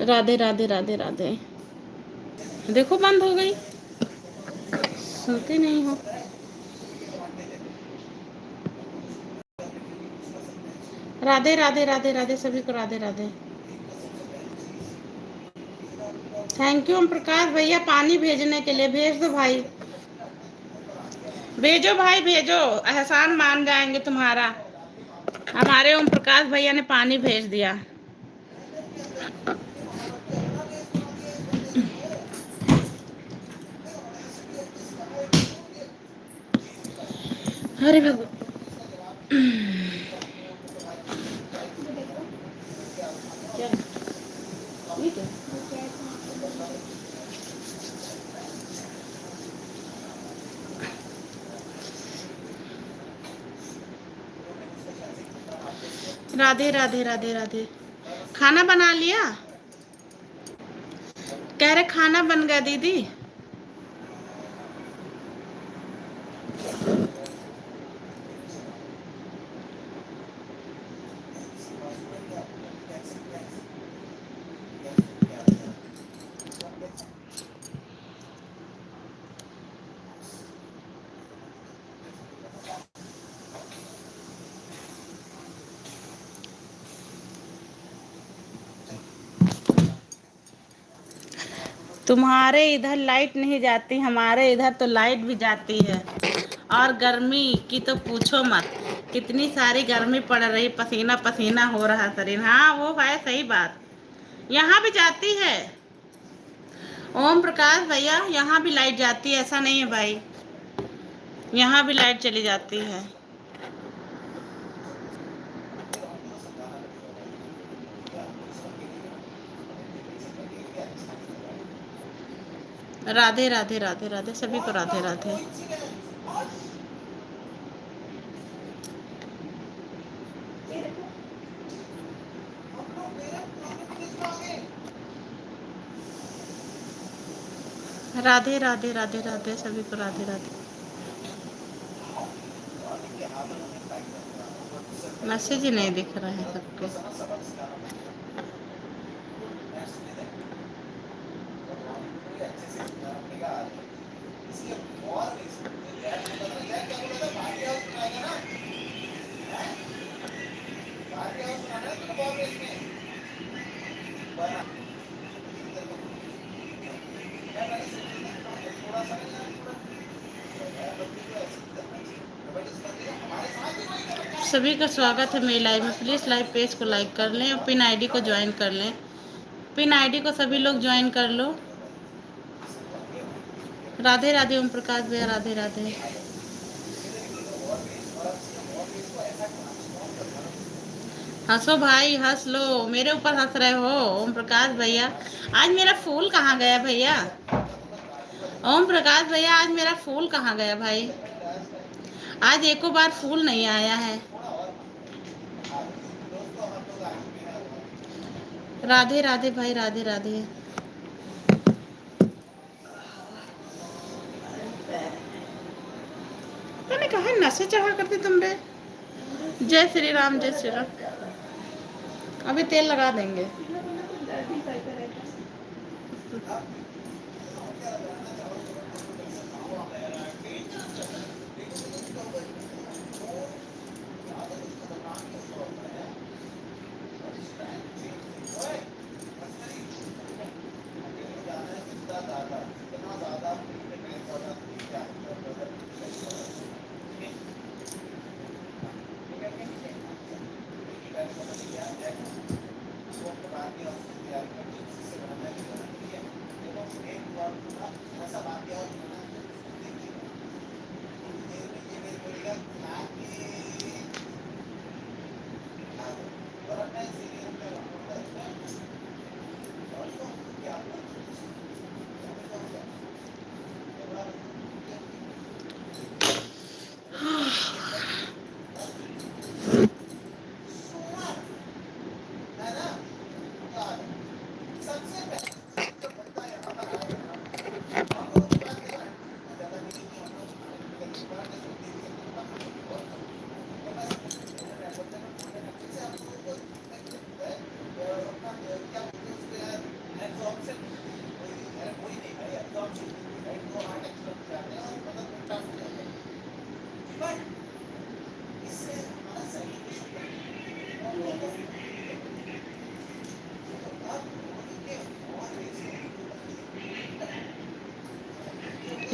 राधे राधे राधे राधे। देखो बंद हो गई, सुनते नहीं हो। राधे राधे राधे राधे सभी को, राधे राधे। थैंक यू ओम प्रकाश भैया पानी भेजने के लिए, भेज दो भाई, भेजो भाई भेजो, एहसान मान जाएंगे तुम्हारा। हमारे ओम प्रकाश भैया ने पानी भेज दिया। अरे भगवान। राधे राधे राधे राधे। खाना बना लिया? कह रहे खाना बन गया दीदी। तुम्हारे इधर लाइट नहीं जाती, हमारे इधर तो लाइट भी जाती है। और गर्मी की तो पूछो मत, कितनी सारी गर्मी पड़ रही, पसीना पसीना हो रहा शरीर। हाँ वो है सही बात, यहाँ भी जाती है। ओम प्रकाश भैया यहाँ भी लाइट जाती है, ऐसा नहीं है भाई, यहाँ भी लाइट चली जाती है। राधे राधे राधे राधे सभी को, राधे राधे। राधे राधे राधे राधे सभी को, राधे राधे। मैसेज ही नहीं दिख रहा है सबके। सभी का स्वागत है मेरी लाइव में। प्लीज़ लाइव पेज को लाइक कर लें और पिन आईडी को ज्वाइन कर लें। पिन आईडी को सभी लोग ज्वाइन कर लो। राधे राधे ओम प्रकाश भैया, राधे राधे। हंसो भाई हंस लो, मेरे ऊपर हंस रहे हो ओम प्रकाश भैया। आज मेरा फूल कहाँ गया भैया? ओम प्रकाश भैया आज मेरा फूल कहाँ गया भाई? आज एको बार फूल नहीं आया है। राधे राधे भाई, राधे राधे। मैंने कहा नशे चढ़ा करती तुम रे। जय श्री राम, जय श्री राम। अभी तेल लगा देंगे।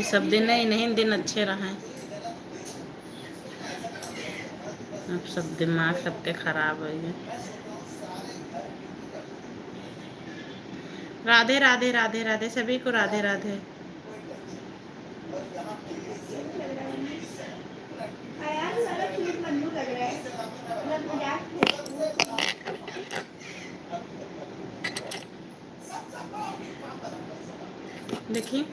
ये सब दिन ही नहीं दिन अच्छे रहे। अब सब दिमाग सबके खराब हो गए। राधे राधे राधे राधे सभी को राधे राधे। देखिए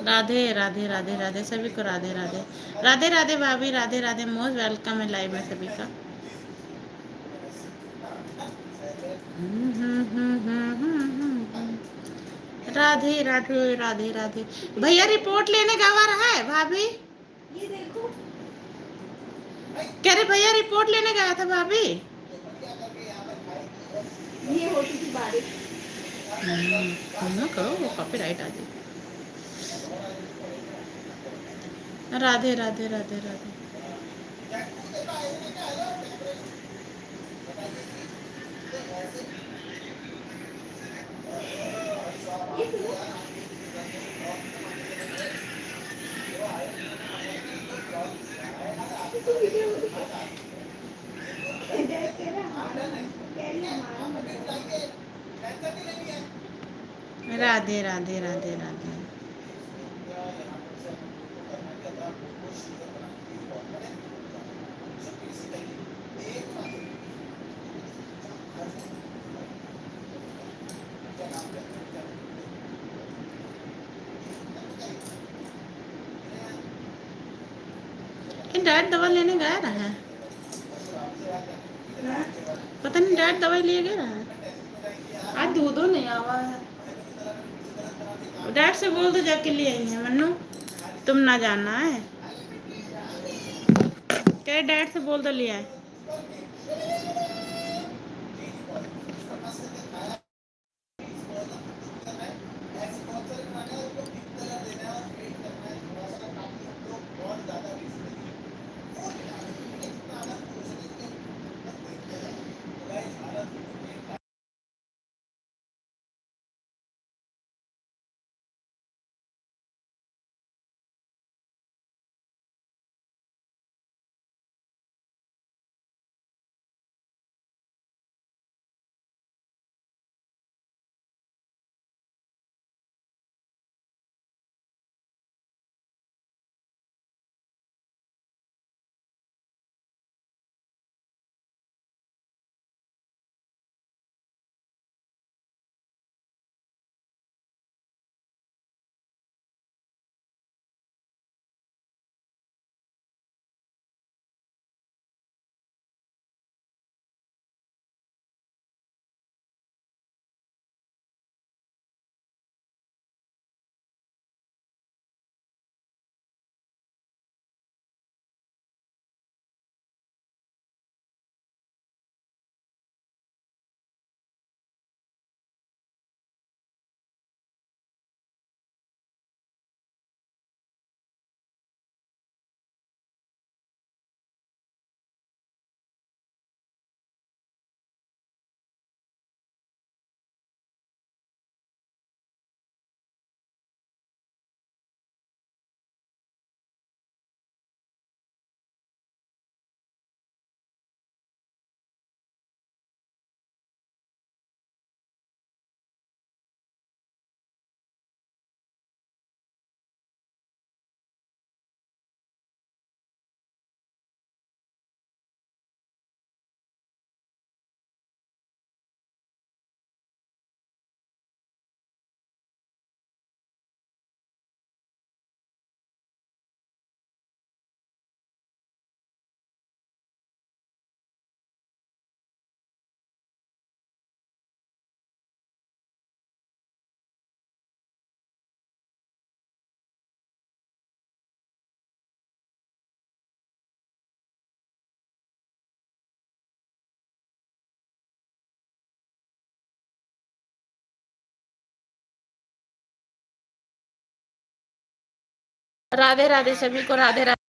राधे राधे राधे राधे सभी को राधे राधे। राधे राधे भाभी राधे राधे। मोस्ट वेलकम है लाइव में सभी का। राधे राधे राधे राधे। भैया रिपोर्ट लेने गवा रहा है भाभी। ये देखो कह रहे भैया रिपोर्ट लेने गया था भाभी। ये होती थी बारिश। करो वो कॉपीराइट आ जाए। राधे राधे राधे राधे। राधे राधे राधे राधे। डैड दवा लेने गया रहा है। पता नहीं डैड दवाई लिए गया रहा है। आज दूधो नहीं आवा है। डैड से बोल दो जाके ले आई है मन्नू। तुम ना जाना है क्या। डैड से बोल दो ले आए। राधे राधे सभी को राधे राधे।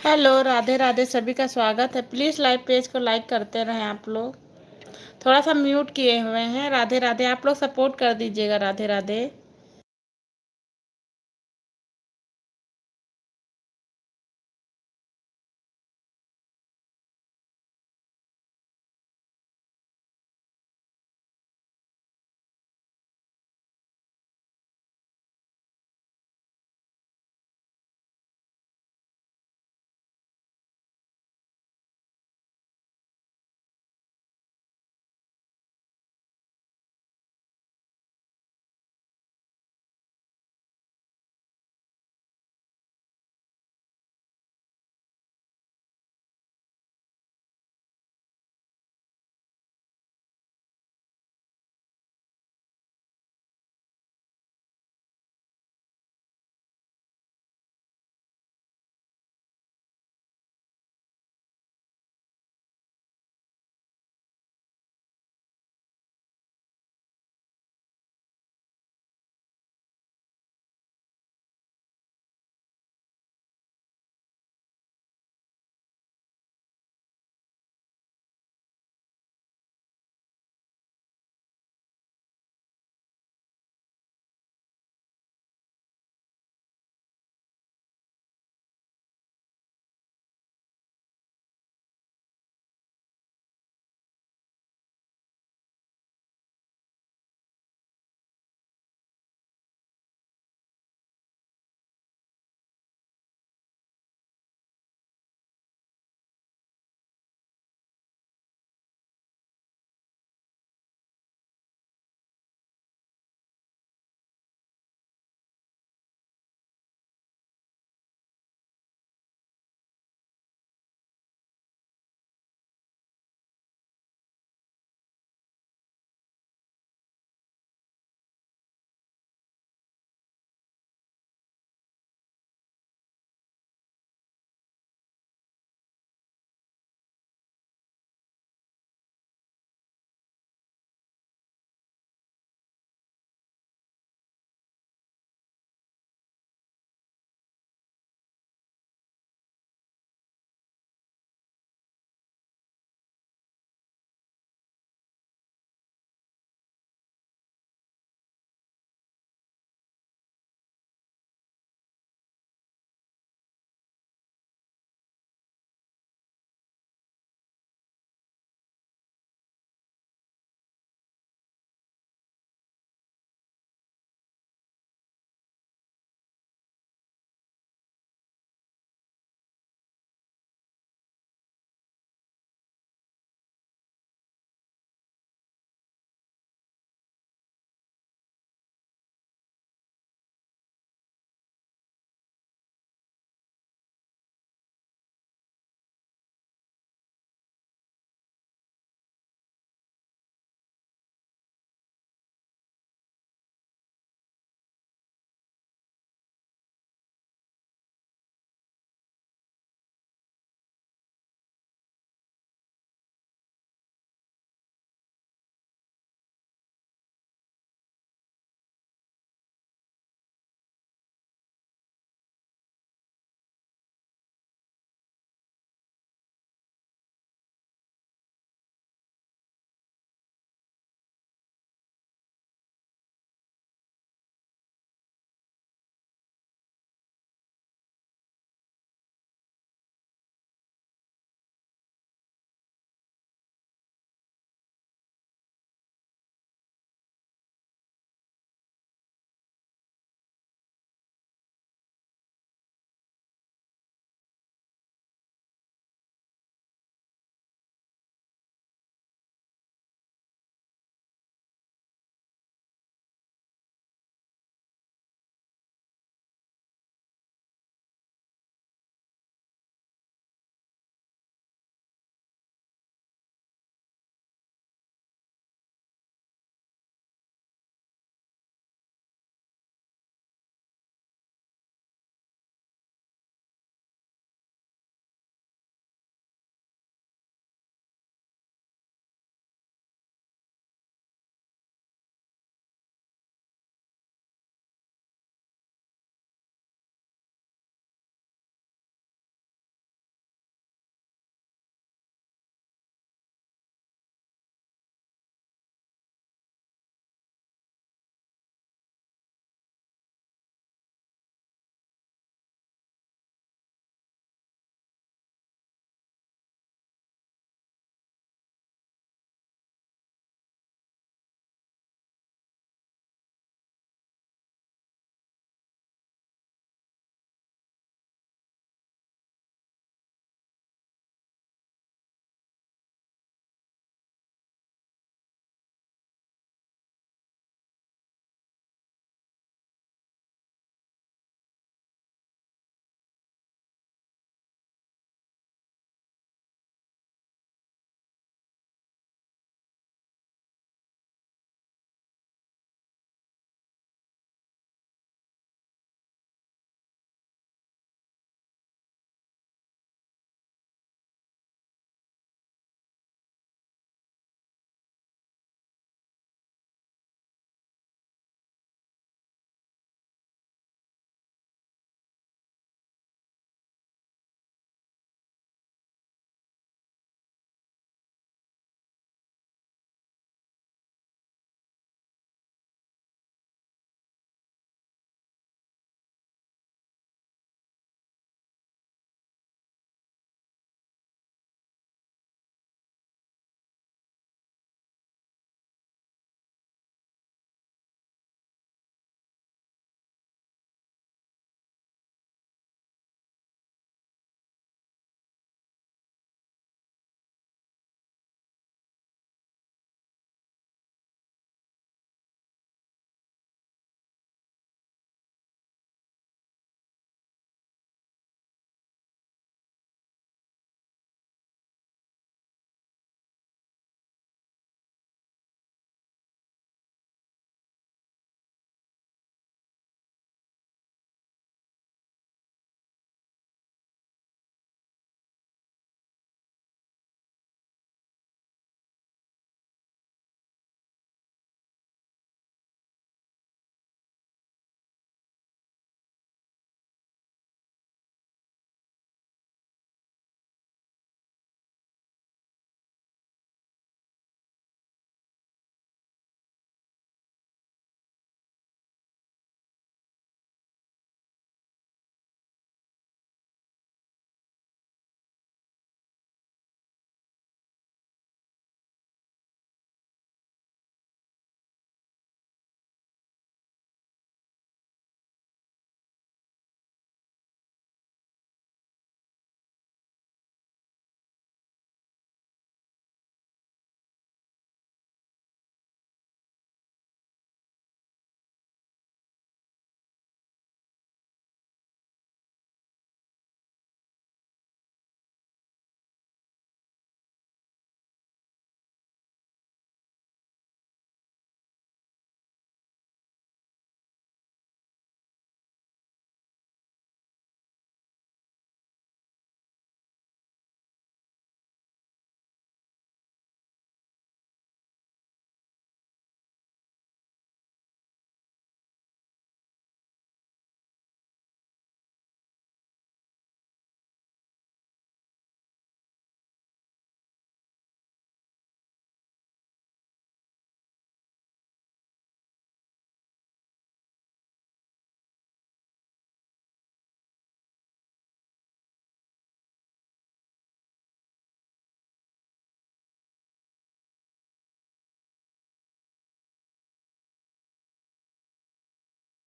हेलो, राधे राधे, सभी का स्वागत है। प्लीज़ लाइव पेज को लाइक करते रहें आप लोग। थोड़ा सा म्यूट किए हुए हैं। राधे राधे, आप लोग सपोर्ट कर दीजिएगा। राधे राधे।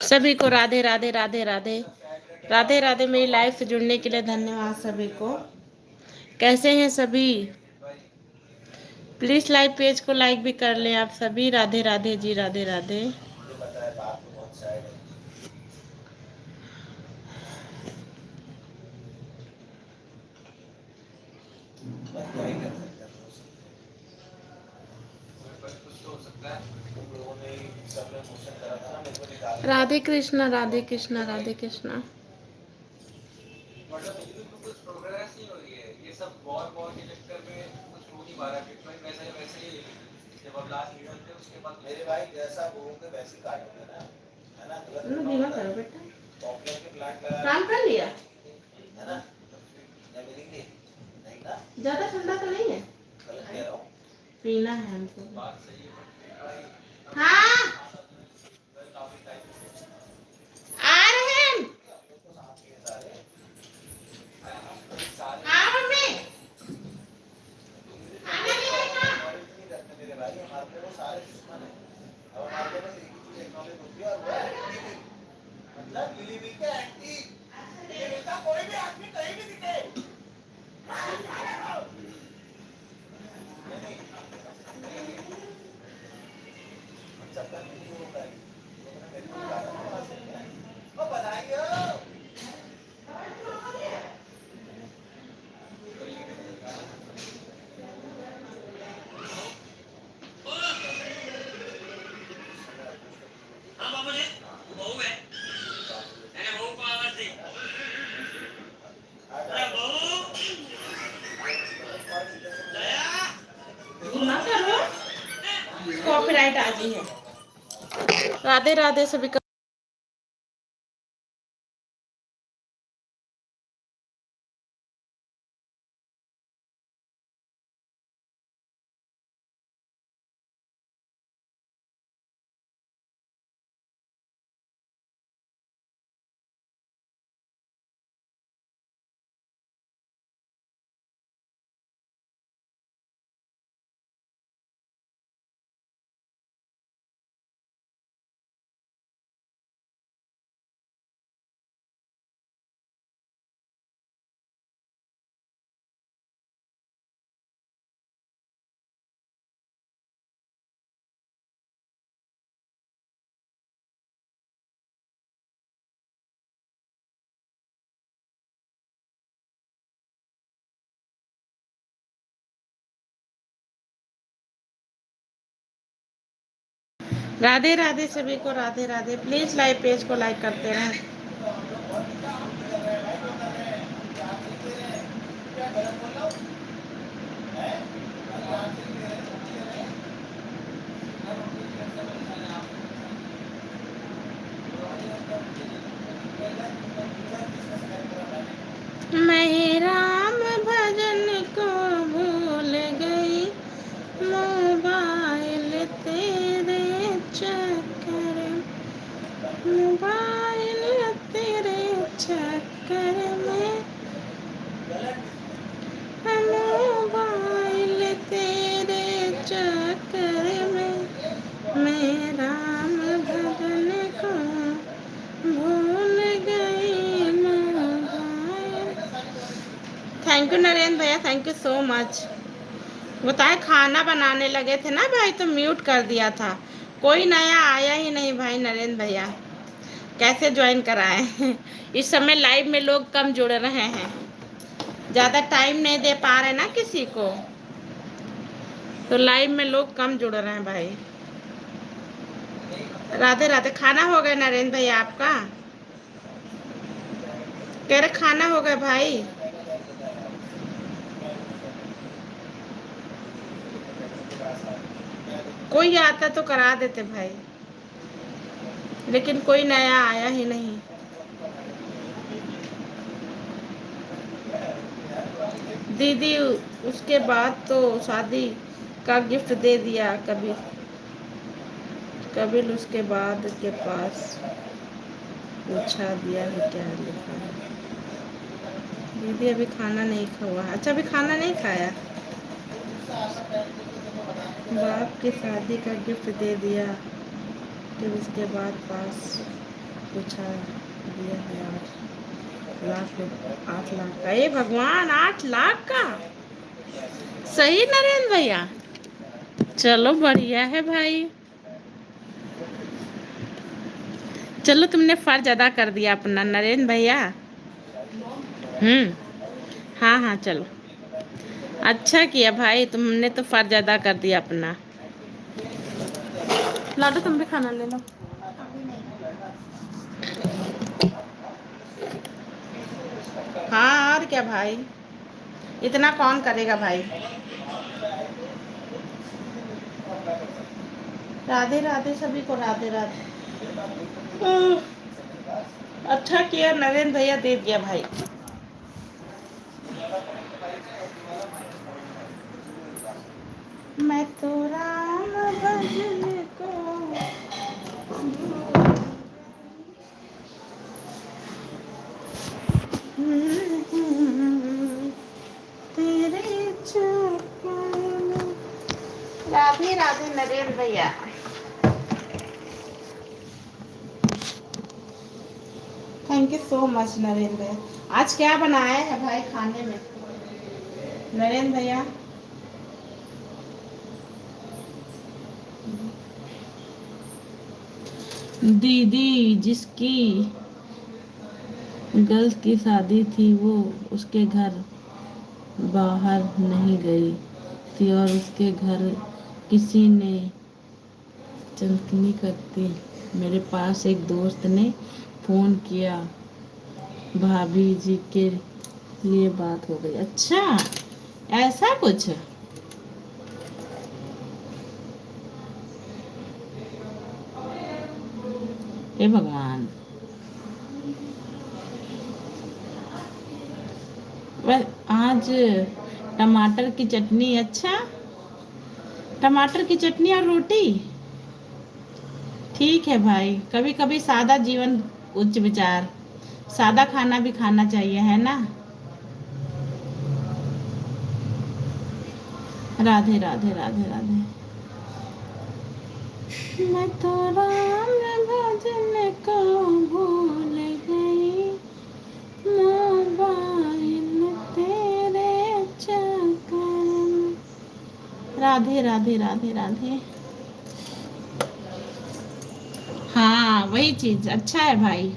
सभी को राधे राधे राधे राधे राधे राधे। मेरी लाइफ से जुड़ने के लिए धन्यवाद सभी को। कैसे हैं सभी? प्लीज लाइव पेज को लाइक भी कर लें आप सभी। राधे राधे जी, राधे राधे। राधे कृष्णा, राधे कृष्णा, राधे कृष्णा। मतलब कुछ प्रोग्रेस नहीं हो रही है, ये सब वॉर के चक्कर में कुछ हो नहीं पा रहा। बिटकॉइन वैसे वैसे ही जब अब लास्ट मीटर थे उसके बाद मेरे भाई जैसा बोलोगे वैसे काटोगे ना, है ना? गलत धीमा करो बेटा। पॉपुलर के प्लांट लगा काम कर लिया है ना? या मिलेंगे नहीं ना? ज्यादा ठंडा तो नहीं है? गलत कह रहा हूं, पीना है हमको। बात सही है। हाँ आ रहे हैं। हाँ मम्मी खाना नहीं है ना? मेरे भाई हमारे पे वो सारे दुश्मन है। अब हमारे पे बस एक ही चीज एक्नॉलेज होती है और वो है टीवी। मतलब टीवी के एंटी टीवी का कोई भी आदमी कहीं भी दिखे सबका नहीं होता है। मेरे को बताइए बताइए। कॉपीराइट आ गई है। राधे राधे सभी का। राधे राधे सभी को, Radhe Radhe. Please live page को लाइक करते रहें। मैं राम भजन को भूल गई, मोबाइल तेरे चक्कर, मोबाइल तेरे चक्कर में, मोबाइल तेरे चक्कर में, मैं राम भजन को भूल गई मोबाइल। थैंक यू नरेंद्र भैया, थैंक यू सो मच। बताए खाना बनाने लगे थे ना भाई तो म्यूट कर दिया था। कोई नया आया ही नहीं भाई नरेंद्र भैया, कैसे ज्वाइन कराए? इस समय लाइव में लोग कम जुड़ रहे हैं, ज़्यादा टाइम नहीं दे पा रहे ना किसी को, तो लाइव में लोग कम जुड़ रहे हैं भाई। राधे राधे। खाना हो गया नरेंद्र भैया आपका? कह रहे खाना हो गया भाई। कोई आता तो करा देते भाई, लेकिन कोई नया आया ही नहीं। दीदी उसके बाद तो शादी का गिफ्ट दे दिया कभी कभी, उसके बाद के पास पूछा दिया है क्या लिखा है। दीदी अभी खाना नहीं खाया। अच्छा अभी खाना नहीं खाया। बाप की शादी का गिफ्ट दे दिया, फिर उसके बाद पास पूछा दिया है 8 लाख 8 लाख का। ए भगवान, 8 लाख का सही नरेंद्र भैया? चलो बढ़िया है भाई, चलो तुमने फर्ज अदा कर दिया अपना नरेंद्र भैया। हाँ हाँ चलो, अच्छा किया भाई, तुमने तो फर्ज अदा कर दिया अपना। लाडो तुम भी खाना ले लो। हाँ और क्या भाई, इतना कौन करेगा भाई। राधे राधे सभी को, राधे राधे। अच्छा किया नरेंद्र भैया, दे दिया भाई। मैं तो राम भजन को तेरे चक्कर में। राधे राधे नरेंद्र भैया। Thank you so much Narendra भैया। आज क्या बनाया है भाई खाने में नरेंद्र भैया? दीदी जिसकी गर्ल्स की शादी थी वो उसके घर बाहर नहीं गई थी और उसके घर किसी ने चंदनी करती। मेरे पास एक दोस्त ने फोन किया, भाभी जी के लिए बात हो गई। अच्छा ऐसा कुछ? हे भगवान। वह आज टमाटर की चटनी। अच्छा टमाटर की चटनी और रोटी, ठीक है भाई। कभी कभी सादा जीवन उच्च विचार, सादा खाना भी खाना चाहिए है ना। राधे राधे राधे राधे। मैं तो राम भजन को भूल गई, मोबाइल तेरे चक्कर में। राधे राधे राधे राधे। हाँ वही चीज अच्छा है भाई।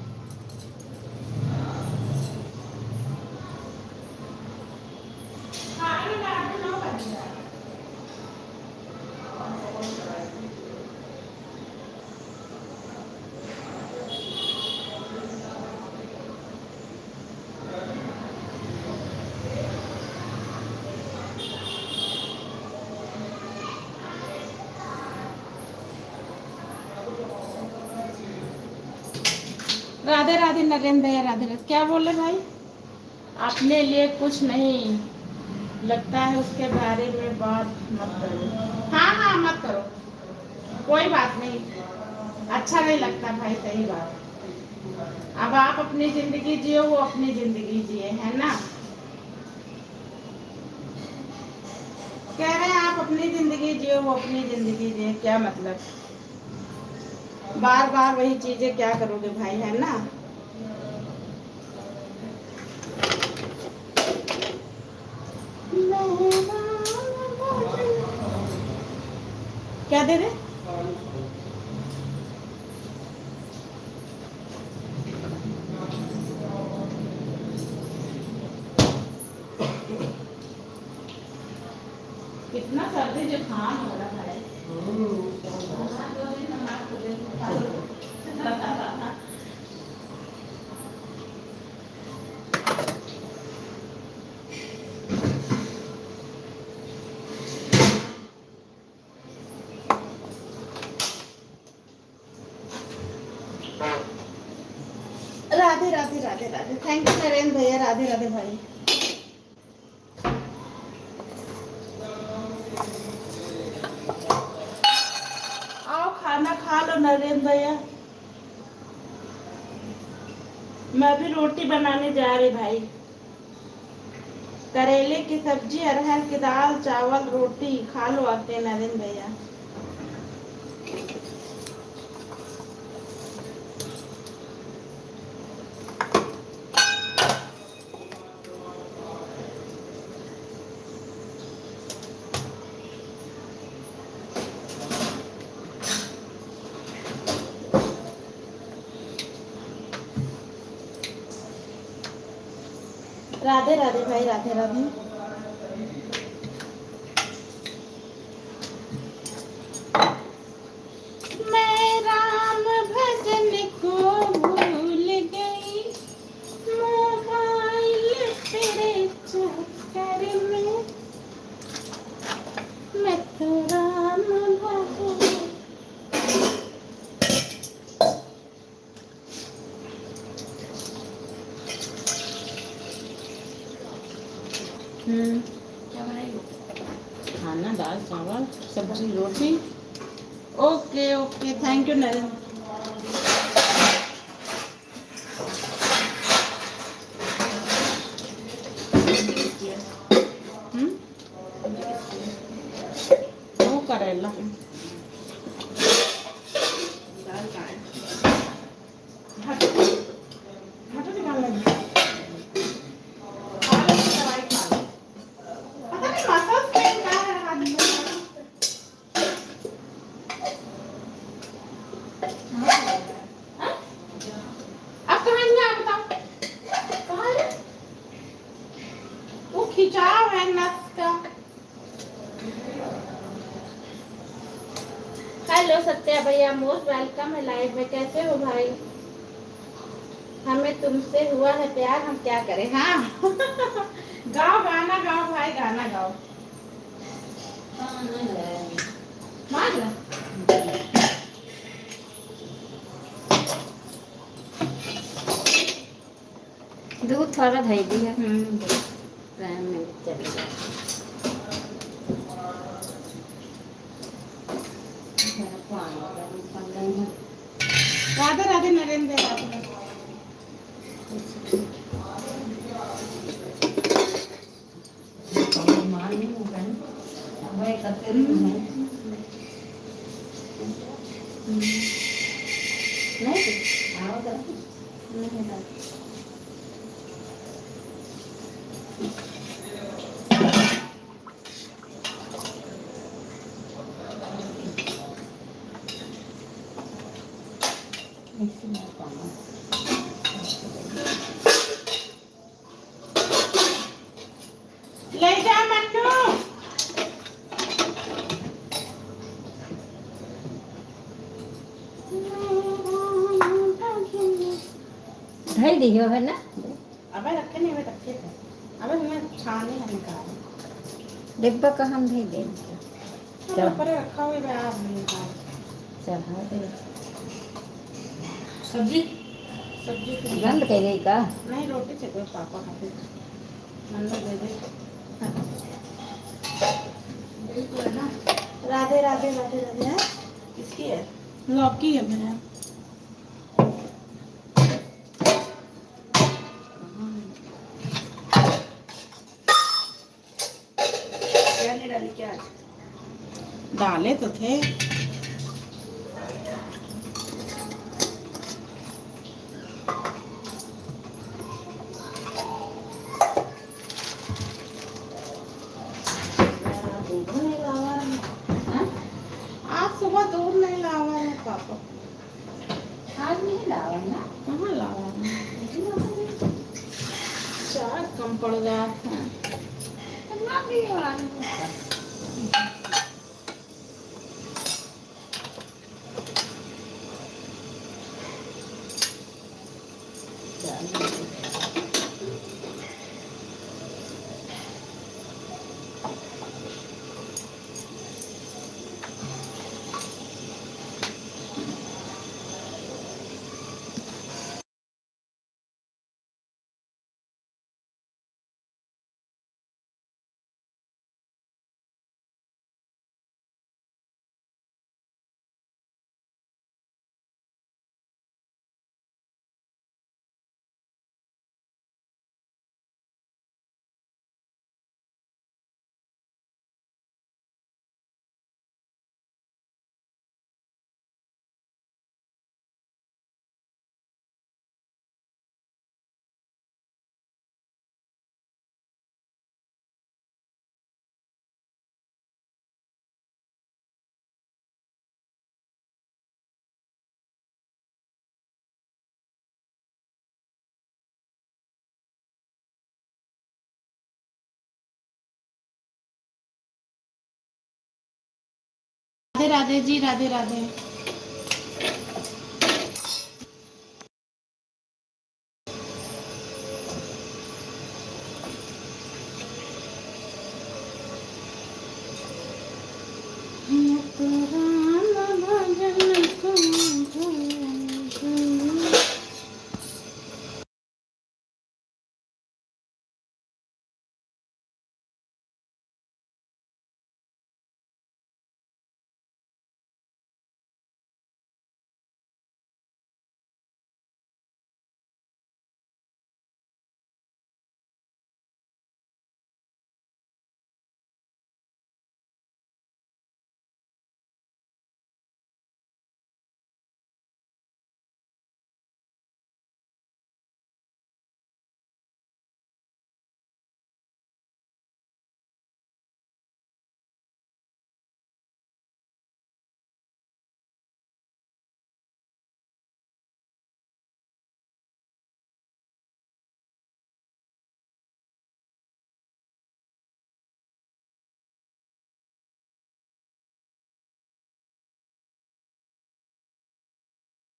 राधे राधे नरेंद्र भैया, राधे राधे। क्या बोले भाई? अपने लिए कुछ नहीं लगता है उसके बारे में बात मत करो। हाँ हाँ मत करो, कोई बात नहीं, अच्छा नहीं लगता भाई, सही बात। अब आप अपनी जिंदगी जियो, वो अपनी जिंदगी जिए, है ना। कह रहे हैं आप अपनी जिंदगी जियो, वो अपनी जिंदगी जिए, क्या मतलब? बार बार वही चीजें क्या करोगे भाई, है ना। क्या दे रहे? कितना सर्दी जुकाम हो रहा है। राधे राधे राधे राधे। थैंक यू नरेंद्र भैया, राधे राधे भाई। आओ खाना खा लो नरेंद्र भैया। मैं भी रोटी बनाने जा रही भाई। करेले की सब्जी, अरहर की दाल, चावल, रोटी खा लो आके नरेंद्र भैया। राधे राधे भाई, राधे राधे। मैं राम भजन को भूल गई, मोबाइल तेरे चक्कर में, मैं तो राम भजन। क्या बनाएगी? खाना दाल चावल सब्जी रोटी। Okay okay, thank you Narendra. वो करेला दाल का है। हटो निकाल लगी। दवाई खा लो। पता नहीं मसाज पेन का है हाथ में। हाँ? अब कहाँ गया बताओ? कहाँ है? वो खिंचाव है नस का। हेलो सत्या भैया, मोस्ट वेलकम है लाइव में। कैसे हो भाई? हमें तुमसे हुआ है प्यार, हम क्या करें। हाँ गाओ गाना गाओ भाई, गाना गाओ। मान लो। दूध थोड़ा धई दी है। टाइम में चलेगा। राधे राधे नरेंद्र, राधे ले जा मन्नू। धई दी है ना। अबे रखे नहीं, अबे रखे थे। अबे हमें छाने है निकाल। डिब्बा का हम धई दे। चलो ऊपर रखा हुआ है आप निकाल। चढ़ा दे। सब्जी सब्जी की बंद करे का। नहीं, रोटी से कोई पापा खाते नंदा दे दे। राधे राधे राधे राधे। है किसकी है? लौकी है मेरा। क्या नहीं डाली क्या? डाले तो थे। दूध नहीं लावा है। आज सुबह दूध नहीं लावा है पापा। आज नहीं लावा ना। कहाँ लावा है? चाय कम पड़ गया था। कितना भी वाला राधे राधे जी, राधे राधे।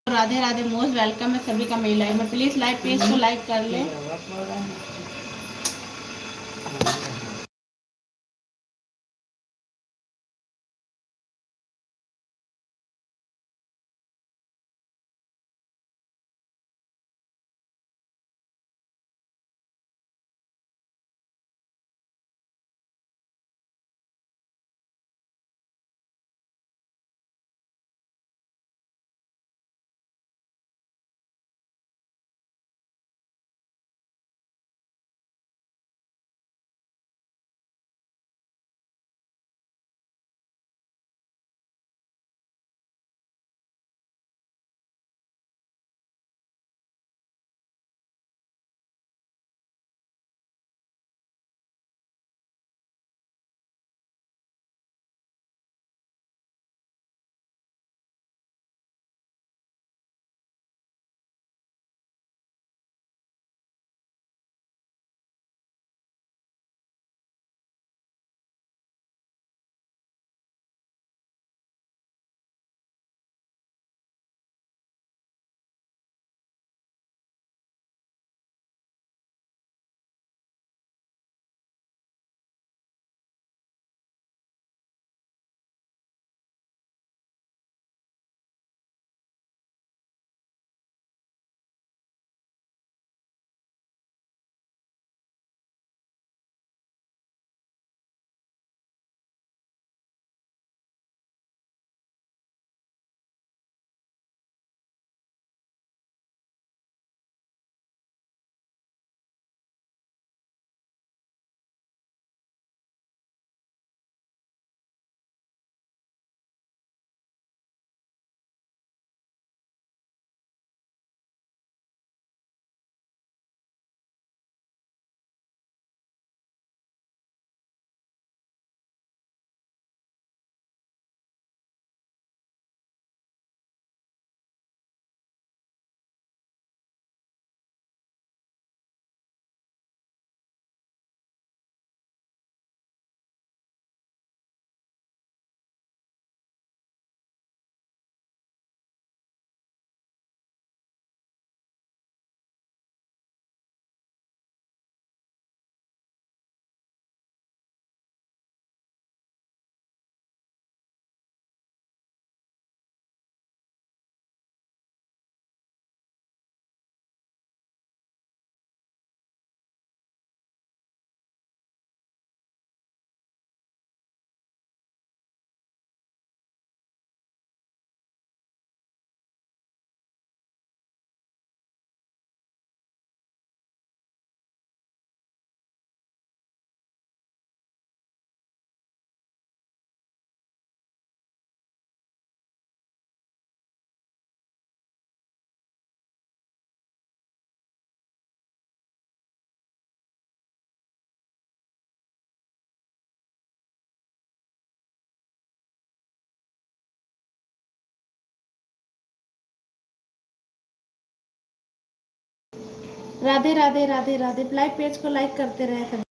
राधे राधे, मोस्ट वेलकम है सभी का मेरी लाइव में। प्लीज लाइव पेज को लाइक कर ले। राधे राधे राधे राधे, लाइव पेज को लाइक करते रहे।